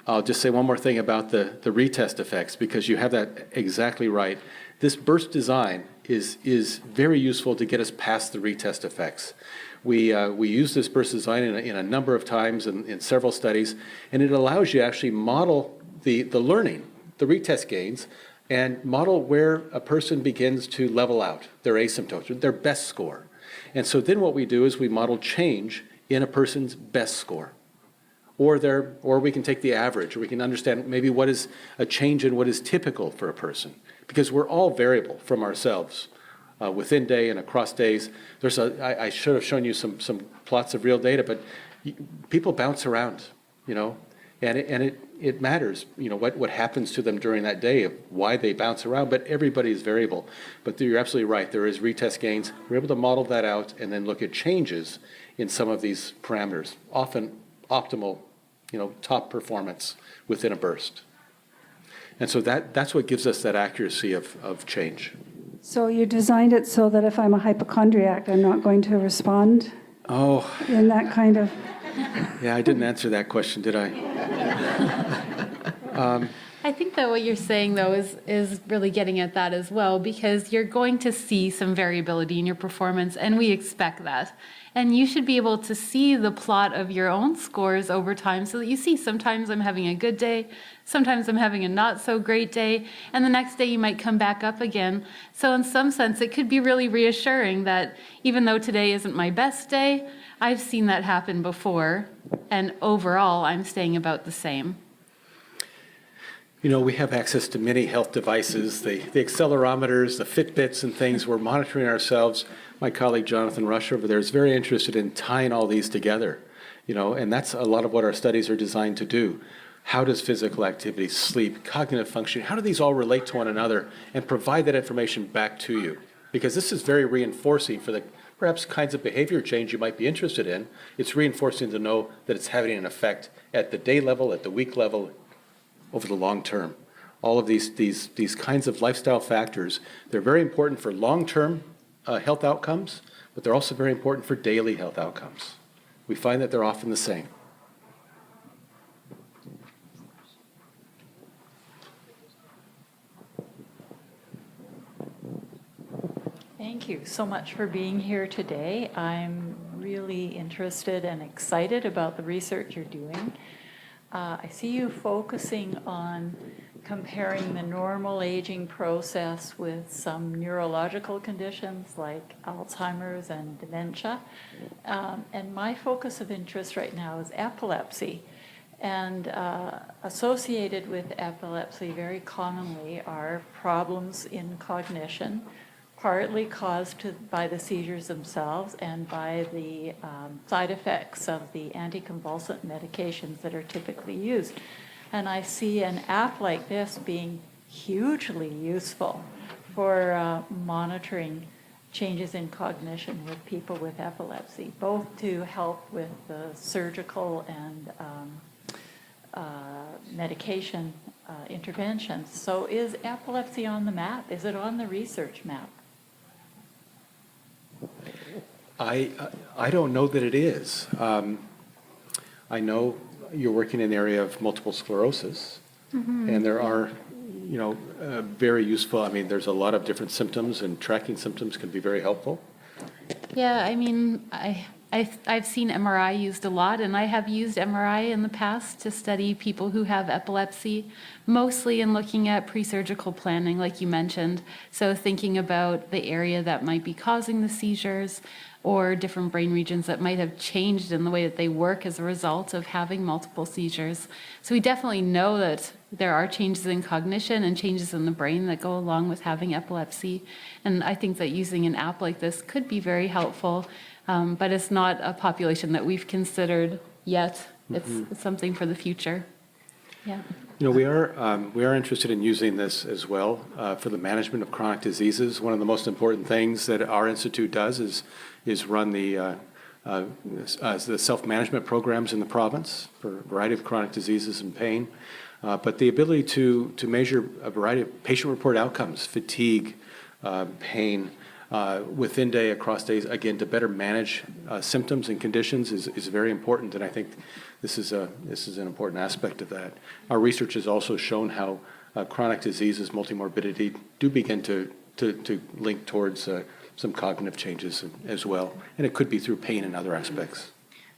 Speaker 5: I'll just say one more thing about the retest effects, because you have that exactly right. This burst design is very useful to get us past the retest effects. We use this burst design in a number of times in several studies, and it allows you to actually model the learning, the retest gains, and model where a person begins to level out their asymptotes, their best score. And so then what we do is we model change in a person's best score. Or we can take the average, or we can understand maybe what is a change in what is typical for a person. Because we're all variable from ourselves within day and across days. I should have shown you some plots of real data, but people bounce around, And it matters, what happens to them during that day, of why they bounce around, but everybody is variable. But you're absolutely right, there is retest gains. We're able to model that out and then look at changes in some of these parameters, often optimal, top performance within a burst. And so that's what gives us that accuracy of change.
Speaker 10: So you designed it so that if I'm a hypochondriac, I'm not going to respond in that kind of...
Speaker 5: Yeah, I didn't answer that question, did I?
Speaker 4: I think that what you're saying, though, is really getting at that as well, because you're going to see some variability in your performance, and we expect that. And you should be able to see the plot of your own scores over time so that you see sometimes I'm having a good day, sometimes I'm having a not so great day, and the next day you might come back up again. So in some sense, it could be really reassuring that even though today isn't my best day, I've seen that happen before, and overall I'm staying about the same.
Speaker 5: We have access to many health devices, the accelerometers, the Fitbits and things. We're monitoring ourselves. My colleague Jonathan Rush over there is very interested in tying all these together, and that's a lot of what our studies are designed to do. How does physical activity, sleep, cognitive function, how do these all relate to one another, and provide that information back to you? Because this is very reinforcing for the perhaps kinds of behavior change you might be interested in. It's reinforcing to know that it's having an effect at the day level, at the week level, over the long term. All of these kinds of lifestyle factors, they're very important for long-term health outcomes, but they're also very important for daily health outcomes. We find that they're often the same.
Speaker 11: Thank you so much for being here today. I'm really interested and excited about the research you're doing. I see you focusing on comparing the normal aging process with some neurological conditions like Alzheimer's and dementia. And my focus of interest right now is epilepsy. And associated with epilepsy very commonly are problems in cognition, partly caused by the seizures themselves and by the side effects of the anticonvulsant medications that are typically used. And I see an app like this being hugely useful for monitoring changes in cognition with people with epilepsy, both to help with the surgical and medication interventions. So is epilepsy on the map? Is it on the research map?
Speaker 5: I don't know that it is. I know you're working in the area of multiple sclerosis, and there are, very useful. I mean, there's a lot of different symptoms, and tracking symptoms can be very helpful.
Speaker 4: Yeah, I mean, I've seen MRI used a lot, and I have used MRI in the past to study people who have epilepsy, mostly in looking at pre-surgical planning, like you mentioned. So thinking about the area that might be causing the seizures, or different brain regions that might have changed in the way that they work as a result of having multiple seizures. So we definitely know that there are changes in cognition and changes in the brain that go along with having epilepsy. And I think that using an app like this could be very helpful, but it's not a population that we've considered yet. It's something for the future. Yeah.
Speaker 5: We are interested in using this as well for the management of chronic diseases. One of the most important things that our institute does is run the self-management programs in the province for a variety of chronic diseases and pain. But the ability to measure a variety of patient-reported outcomes, fatigue, pain, within day, across days, again, to better manage symptoms and conditions is very important, and I think this is an important aspect of that. Our research has also shown how chronic diseases, multimorbidity, do begin to link towards some cognitive changes as well, and it could be through pain and other aspects.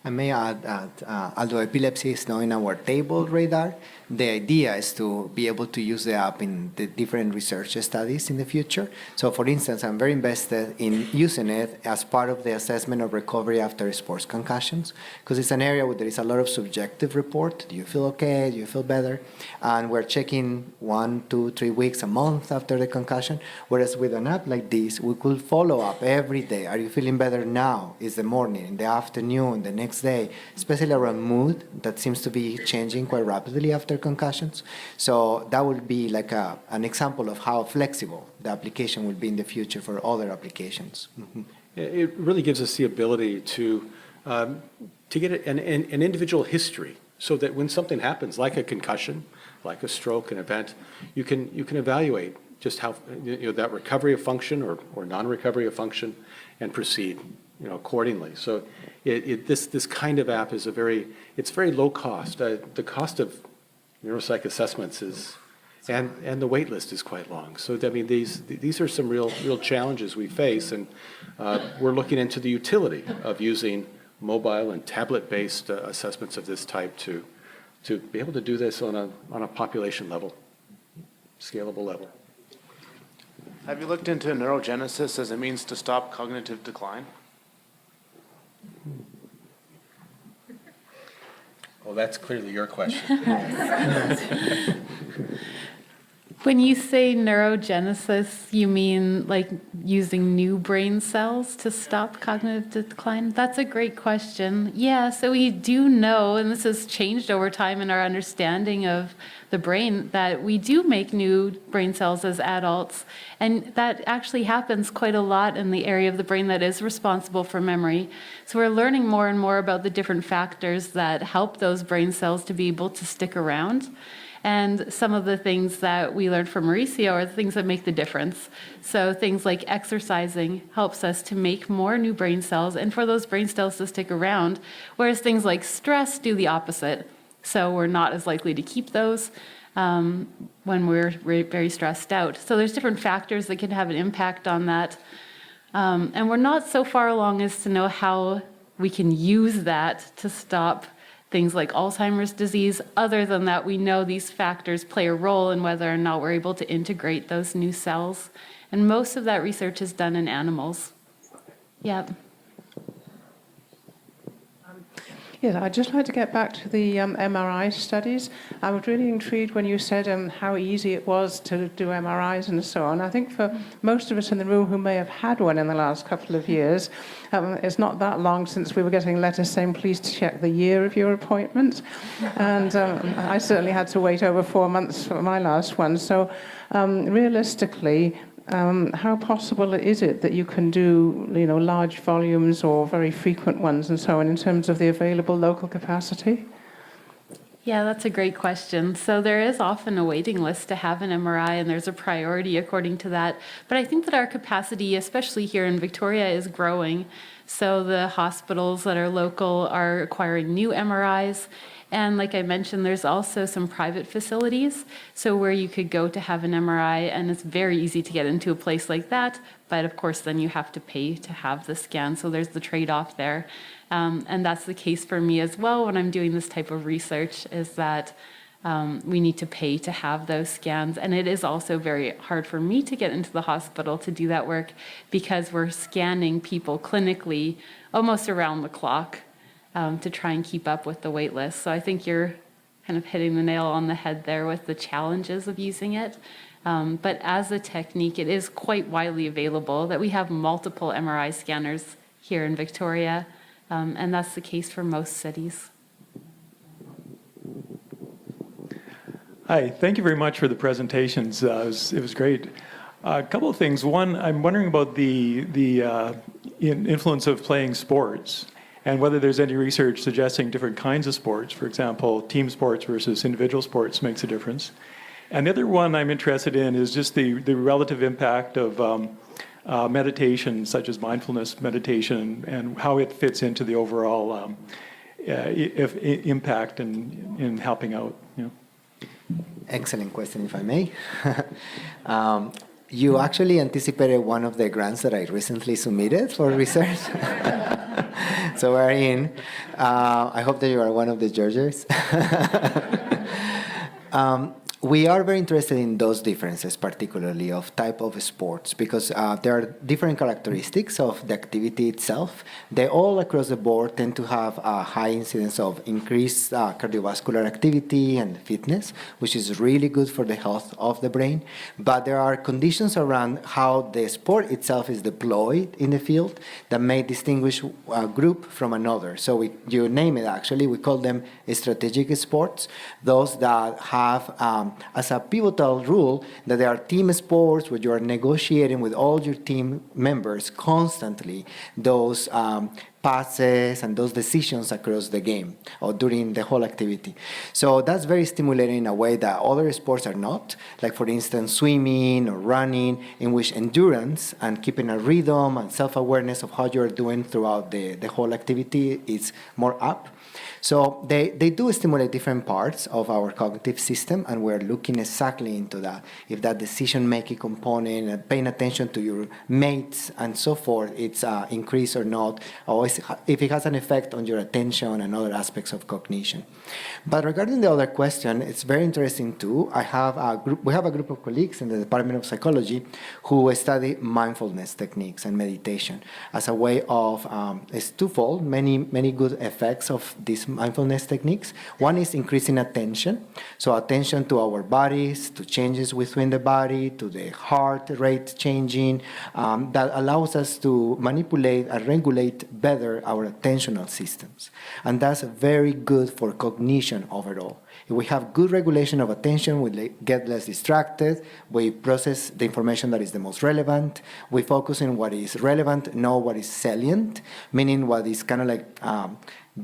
Speaker 3: I may add that although epilepsy is not in our table radar, the idea is to be able to use the app in the different research studies in the future. So for instance, I'm very invested in using it as part of the assessment of recovery after sports concussions, because it's an area where there is a lot of subjective report. Do you feel okay? Do you feel better? And we're checking 1, 2, 3 weeks, a month after the concussion. Whereas with an app like this, we could follow up every day. Are you feeling better now? Is the morning, in the afternoon, the next day, especially around mood that seems to be changing quite rapidly after concussions. So that would be like an example of how flexible the application will be in the future for other applications. Mm-hmm.
Speaker 5: It really gives us the ability to get an individual history, so that when something happens, like a concussion, like a stroke, an event, you can evaluate just how that recovery of function or non-recovery of function, and proceed accordingly. So this kind of app is it's very low cost. The cost of neuropsych assessments and the wait list is quite long. So I mean, these are some real challenges we face, and we're looking into the utility of using mobile and tablet-based assessments of this type to be able to do this on a population level, scalable level.
Speaker 12: Have you looked into neurogenesis as a means to stop cognitive decline?
Speaker 5: Well, that's clearly your question.
Speaker 4: When you say neurogenesis, you mean like using new brain cells to stop cognitive decline? That's a great question. Yeah, so we do know, and this has changed over time in our understanding of the brain, that we do make new brain cells as adults. And that actually happens quite a lot in the area of the brain that is responsible for memory. So we're learning more and more about the different factors that help those brain cells to be able to stick around. And some of the things that we learned from Mauricio are the things that make the difference. So things like exercising helps us to make more new brain cells and for those brain cells to stick around, whereas things like stress do the opposite. So we're not as likely to keep those when we're very stressed out. So there's different factors that can have an impact on that. And we're not so far along as to know how we can use that to stop things like Alzheimer's disease. Other than that, we know these factors play a role in whether or not we're able to integrate those new cells. And most of that research is done in animals. Yeah.
Speaker 13: Yes, I'd just like to get back to the MRI studies. I was really intrigued when you said how easy it was to do MRIs and so on. I think for most of us in the room who may have had one in the last couple of years, it's not that long since we were getting letters saying, please check the year of your appointment. And I certainly had to wait over 4 months for my last one. So realistically, how possible is it that you can do, large volumes or very frequent ones and so on in terms of the available local capacity?
Speaker 4: Yeah, that's a great question. So there is often a waiting list to have an MRI, and there's a priority according to that. But I think that our capacity, especially here in Victoria, is growing. So the hospitals that are local are acquiring new MRIs. And like I mentioned, there's also some private facilities, so where you could go to have an MRI, and it's very easy to get into a place like that, but of course then you have to pay to have the scan, so there's the trade-off there. And that's the case for me as well when I'm doing this type of research, is that we need to pay to have those scans. And it is also very hard for me to get into the hospital to do that work, because we're scanning people clinically almost around the clock. To try and keep up with the wait list. So I think you're kind of hitting the nail on the head there with the challenges of using it. But as a technique, it is quite widely available, that we have multiple MRI scanners here in Victoria, and that's the case for most cities.
Speaker 14: Hi, thank you very much for the presentations. It was great. A couple of things. One, I'm wondering about the influence of playing sports, and whether there's any research suggesting different kinds of sports. For example, team sports versus individual sports makes a difference. And the other one I'm interested in is just the relative impact of meditation, such as mindfulness meditation, and how it fits into the overall impact in helping out.
Speaker 3: Excellent question, if I may. You actually anticipated one of the grants that I recently submitted for research. So we're in. I hope that you are one of the judges. We are very interested in those differences, particularly of type of sports, because there are different characteristics of the activity itself. They all across the board tend to have a high incidence of increased cardiovascular activity and fitness, which is really good for the health of the brain. But there are conditions around how the sport itself is deployed in the field that may distinguish a group from another. So you name it actually, we call them strategic sports, those that have as a pivotal rule that there are team sports where you are negotiating with all your team members constantly those passes and those decisions across the game or during the whole activity. So that's very stimulating in a way that other sports are not, like for instance swimming or running, in which endurance and keeping a rhythm and self-awareness of how you're doing throughout the whole activity is more up. So they do stimulate different parts of our cognitive system, and we're looking exactly into that. If that decision-making component, paying attention to your mates and so forth, it's increased or not, or if it has an effect on your attention and other aspects of cognition. But regarding the other question, it's very interesting too. We have a group of colleagues in the Department of Psychology who study mindfulness techniques and meditation as a way of, it's twofold, many good effects of these mindfulness techniques. One is increasing attention, so attention to our bodies, to changes within the body, to the heart rate changing, that allows us to manipulate and regulate better our attentional systems. And that's very good for cognition overall. If we have good regulation of attention, we get less distracted, we process the information that is the most relevant, we focus on what is relevant, know what is salient, meaning what is kind of like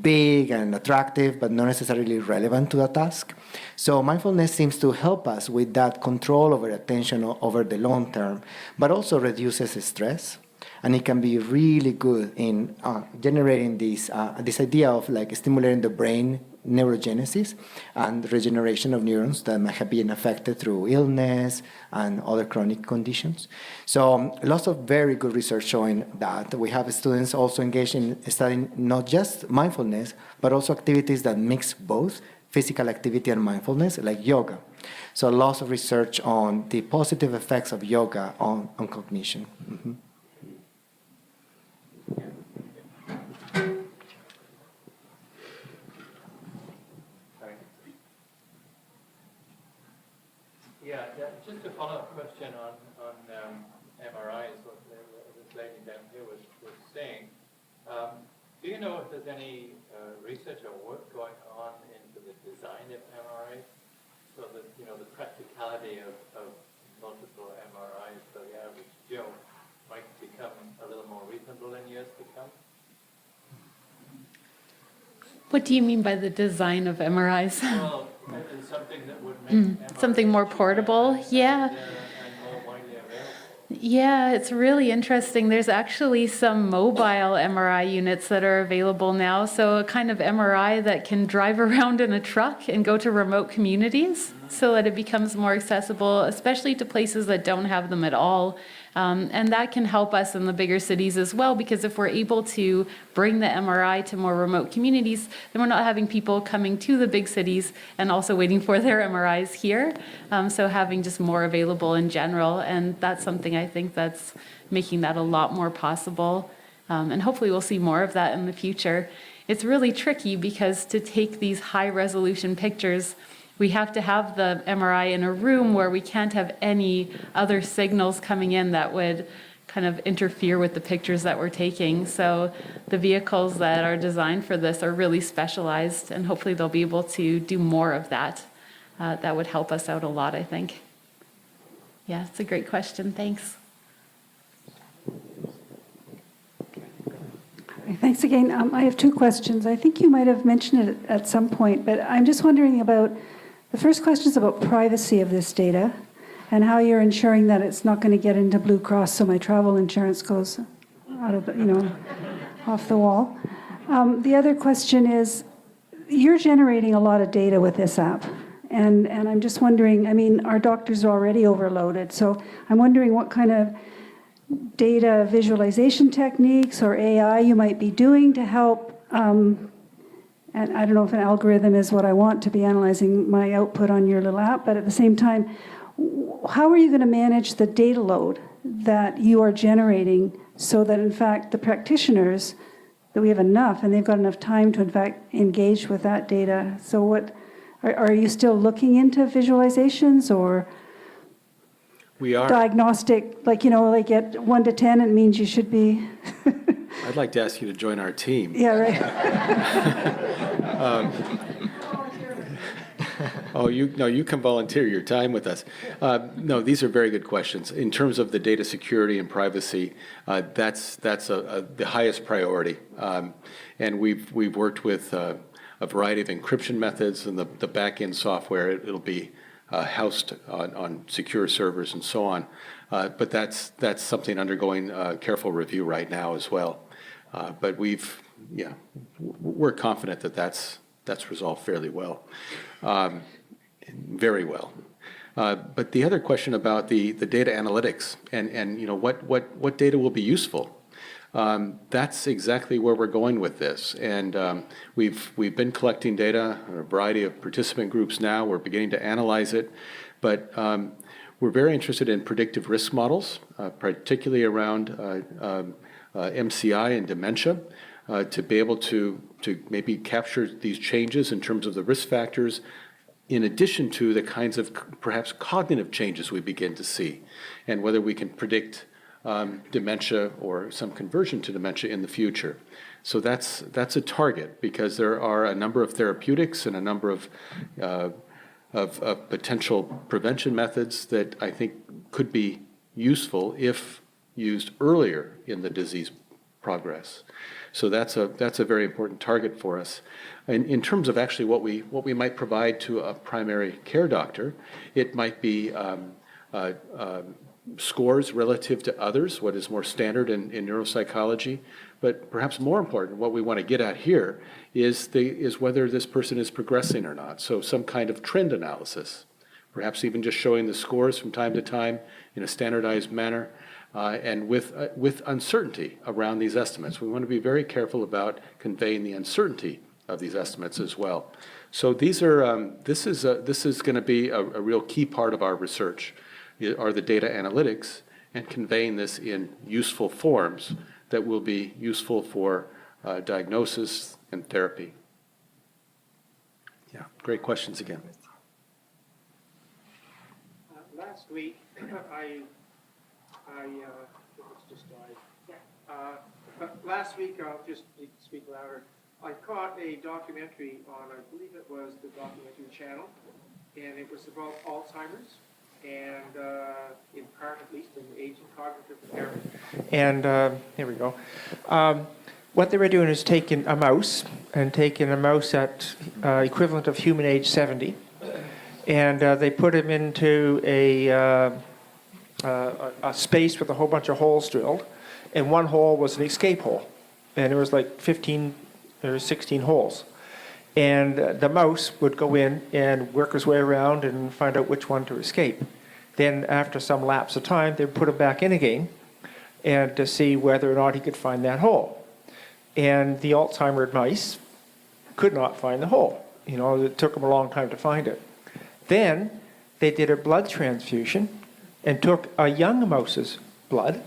Speaker 3: big and attractive, but not necessarily relevant to the task. So mindfulness seems to help us with that control over attention over the long term, but also reduces stress. And it can be really good in generating this idea of like stimulating the brain neurogenesis and regeneration of neurons that might have been affected through illness and other chronic conditions. So lots of very good research showing that. We have students also engaged in studying not just mindfulness, but also activities that mix both physical activity and mindfulness, like yoga. So lots of research on the positive effects of yoga on cognition. Mm-hmm.
Speaker 15: Just a follow-up question on MRIs, what this lady down here was saying. Do you know if there's any research or work going on into the design of MRIs, so that the practicality of multiple MRIs for the average Joe might become a little more reasonable in years to come?
Speaker 4: What do you mean by the design of MRIs?
Speaker 15: Well, something that would make
Speaker 4: something more portable? Yeah.
Speaker 15: And more widely available.
Speaker 4: Yeah, it's really interesting. There's actually some mobile MRI units that are available now. So a kind of MRI that can drive around in a truck and go to remote communities so that it becomes more accessible, especially to places that don't have them at all. And that can help us in the bigger cities as well, because if we're able to bring the MRI to more remote communities, then we're not having people coming to the big cities and also waiting for their MRIs here. So having just more available in general, and that's something I think that's making that a lot more possible. And hopefully we'll see more of that in the future. It's really tricky because to take these high resolution pictures, we have to have the MRI in a room where we can't have any other signals coming in that would kind of interfere with the pictures that we're taking. So the vehicles that are designed for this are really specialized, and hopefully they'll be able to do more of that. That would help us out a lot, I think. Yeah, it's a great question. Thanks.
Speaker 10: Thanks again. I have two questions. I think you might have mentioned it at some point, but I'm just wondering about, the first question is about privacy of this data and how you're ensuring that it's not going to get into Blue Cross so my travel insurance goes out of, off the wall. The other question is, you're generating a lot of data with this app. And I'm just wondering, our doctors are already overloaded, so I'm wondering what kind of data visualization techniques or AI you might be doing to help And I don't know if an algorithm is what I want to be analyzing my output on your little app, but at the same time, how are you going to manage the data load that you are generating so that in fact the practitioners, that we have enough and they've got enough time to in fact engage with that data? So what, are you still looking into visualizations or
Speaker 5: We are.
Speaker 10: diagnostic, like, like at 1 to 10, it means you should be,
Speaker 5: I'd like to ask you to join our team.
Speaker 10: yeah, right.
Speaker 5: You can volunteer your time with us. No, these are very good questions. In terms of the data security and privacy, that's the highest priority. And we've worked with a variety of encryption methods and the back-end software. It'll be housed on secure servers and so on. But that's something undergoing careful review right now as well. But we're confident that that's resolved fairly well, very well. But the other question about the data analytics and what data will be useful, that's exactly where we're going with this. And we've been collecting data on a variety of participant groups now. We're beginning to analyze it, but we're very interested in predictive risk models, particularly around MCI and dementia, to be able to maybe capture these changes in terms of the risk factors, in addition to the kinds of perhaps cognitive changes we begin to see, and whether we can predict dementia or some conversion to dementia in the future. So that's a target, because there are a number of therapeutics and a number of potential prevention methods that I think could be useful if used earlier in the disease progress. So that's a very important target for us. In terms of actually what we might provide to a primary care doctor, it might be scores relative to others, what is more standard in neuropsychology. But perhaps more important, what we want to get at here is whether this person is progressing or not. So some kind of trend analysis, perhaps even just showing the scores from time to time in a standardized manner, and with uncertainty around these estimates. We want to be very careful about conveying the uncertainty of these estimates as well. So this is going to be a real key part of our research, are the data analytics and conveying this in useful forms that will be useful for diagnosis and therapy. Yeah, great questions again.
Speaker 6: Last week, last week, I'll just speak louder. I caught a documentary on, I believe it was the documentary channel, and it was about Alzheimer's, and in part, at least, in aging cognitive impairment. And here we go. What they were doing is taking a mouse at equivalent of human age 70, and they put him into a space with a whole bunch of holes drilled, and one hole was an escape hole, and there was like 15 or 16 holes. And the mouse would go in and work his way around and find out which one to escape. Then after some lapse of time, they'd put him back in again and to see whether or not he could find that hole. And the Alzheimer's mice could not find the hole. It took them a long time to find it. Then they did a blood transfusion and took a young mouse's blood,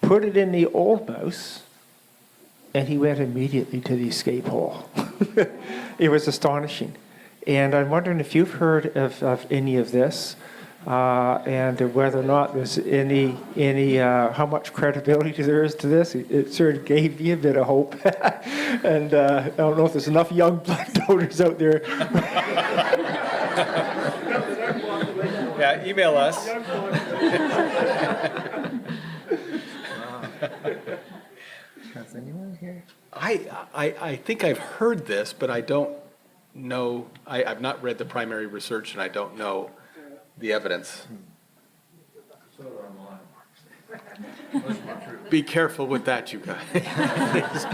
Speaker 6: put it in the old mouse, and he went immediately to the escape hole. It was astonishing. And I'm wondering if you've heard of any of this, and whether or not there's any how much credibility there is to this. It sort of gave me a bit of hope. And I don't know if there's enough young blood donors out there.
Speaker 5: Yeah, email us.
Speaker 3: Has anyone here?
Speaker 5: I think I've heard this, but I don't know. I've not read the primary research, and I don't know the evidence. Be careful with that, you guys.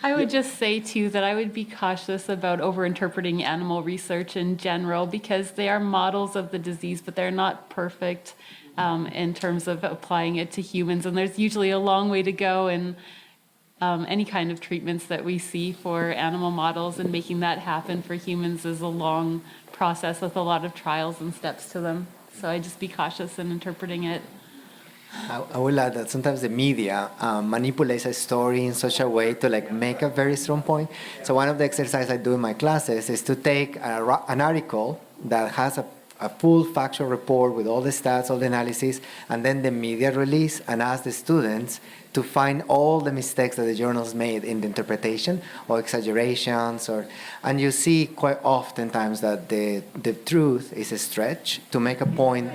Speaker 4: I would just say, too, that I would be cautious about overinterpreting animal research in general, because they are models of the disease, but they're not perfect in terms of applying it to humans. And there's usually a long way to go. And any kind of treatments that we see for animal models, and making that happen for humans is a long process with a lot of trials and steps to them. So I just be cautious in interpreting it.
Speaker 3: I will add that sometimes the media manipulates a story in such a way to like make a very strong point. So one of the exercises I do in my classes is to take an article that has a full factual report with all the stats, all the analysis, and then the media release, and ask the students to find all the mistakes that the journals made in the interpretation or exaggerations, and you see quite oftentimes that the truth is a stretch to make a point,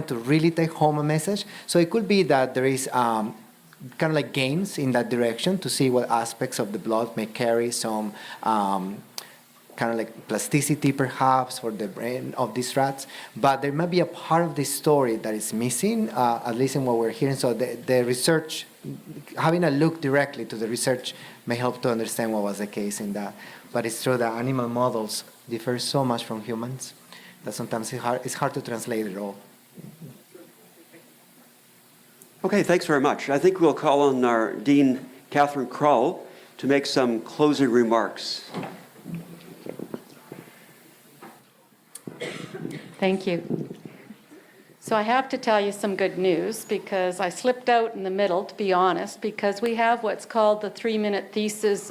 Speaker 3: to really take home a message. So it could be that there is kind of like gains in that direction to see what aspects of the blood may carry some kind of like plasticity perhaps for the brain of these rats, but there might be a part of the story that is missing, at least in what we're hearing. So the research, having a look directly to the research may help to understand what was the case in that. But it's true that animal models differ so much from humans that sometimes it's hard to translate it all.
Speaker 2: Okay, thanks very much. I think we'll call on our Dean, Catherine Kroll, to make some closing remarks.
Speaker 1: Thank you. So I have to tell you some good news, because I slipped out in the middle, to be honest, because we have what's called the 3-minute thesis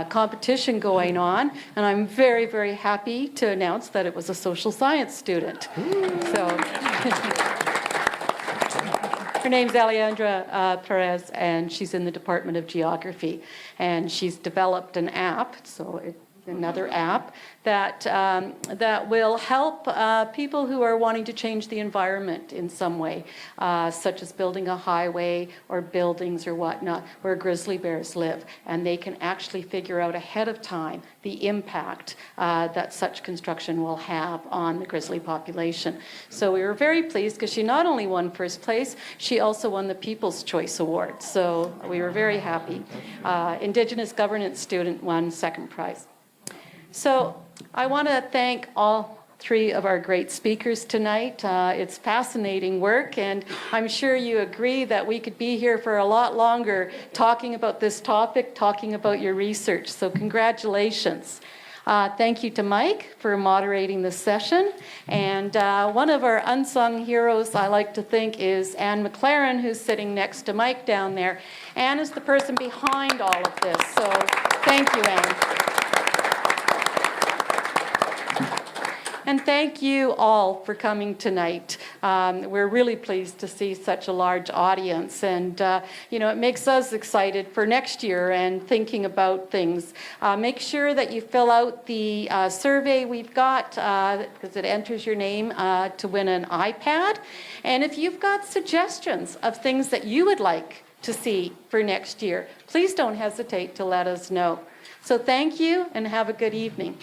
Speaker 1: competition going on, and I'm very, very happy to announce that it was a social science student. So her name's Alejandra Perez, and she's in the Department of Geography, and she's developed an app, another app that will help people who are wanting to change the environment in some way, such as building a highway or buildings or whatnot where grizzly bears live, and they can actually figure out ahead of time the impact that such construction will have on the grizzly population. So we were very pleased because she not only won first place, she also won the People's Choice Award. So we were very happy. Indigenous governance student won second prize. So I want to thank all 3 of our great speakers tonight. It's fascinating work, and I'm sure you agree that we could be here for a lot longer talking about this topic, talking about your research. So congratulations. Thank you to Mike for moderating this session. And one of our unsung heroes, I like to think, is Anne McLaren, who's sitting next to Mike down there. Anne is the person behind all of this. So thank you, Anne. And thank you all for coming tonight. We're really pleased to see such a large audience, and it makes us excited for next year and thinking about things. Make sure that you fill out the survey we've got, because it enters your name to win an iPad. And if you've got suggestions of things that you would like to see for next year, please don't hesitate to let us know. So thank you, and have a good evening.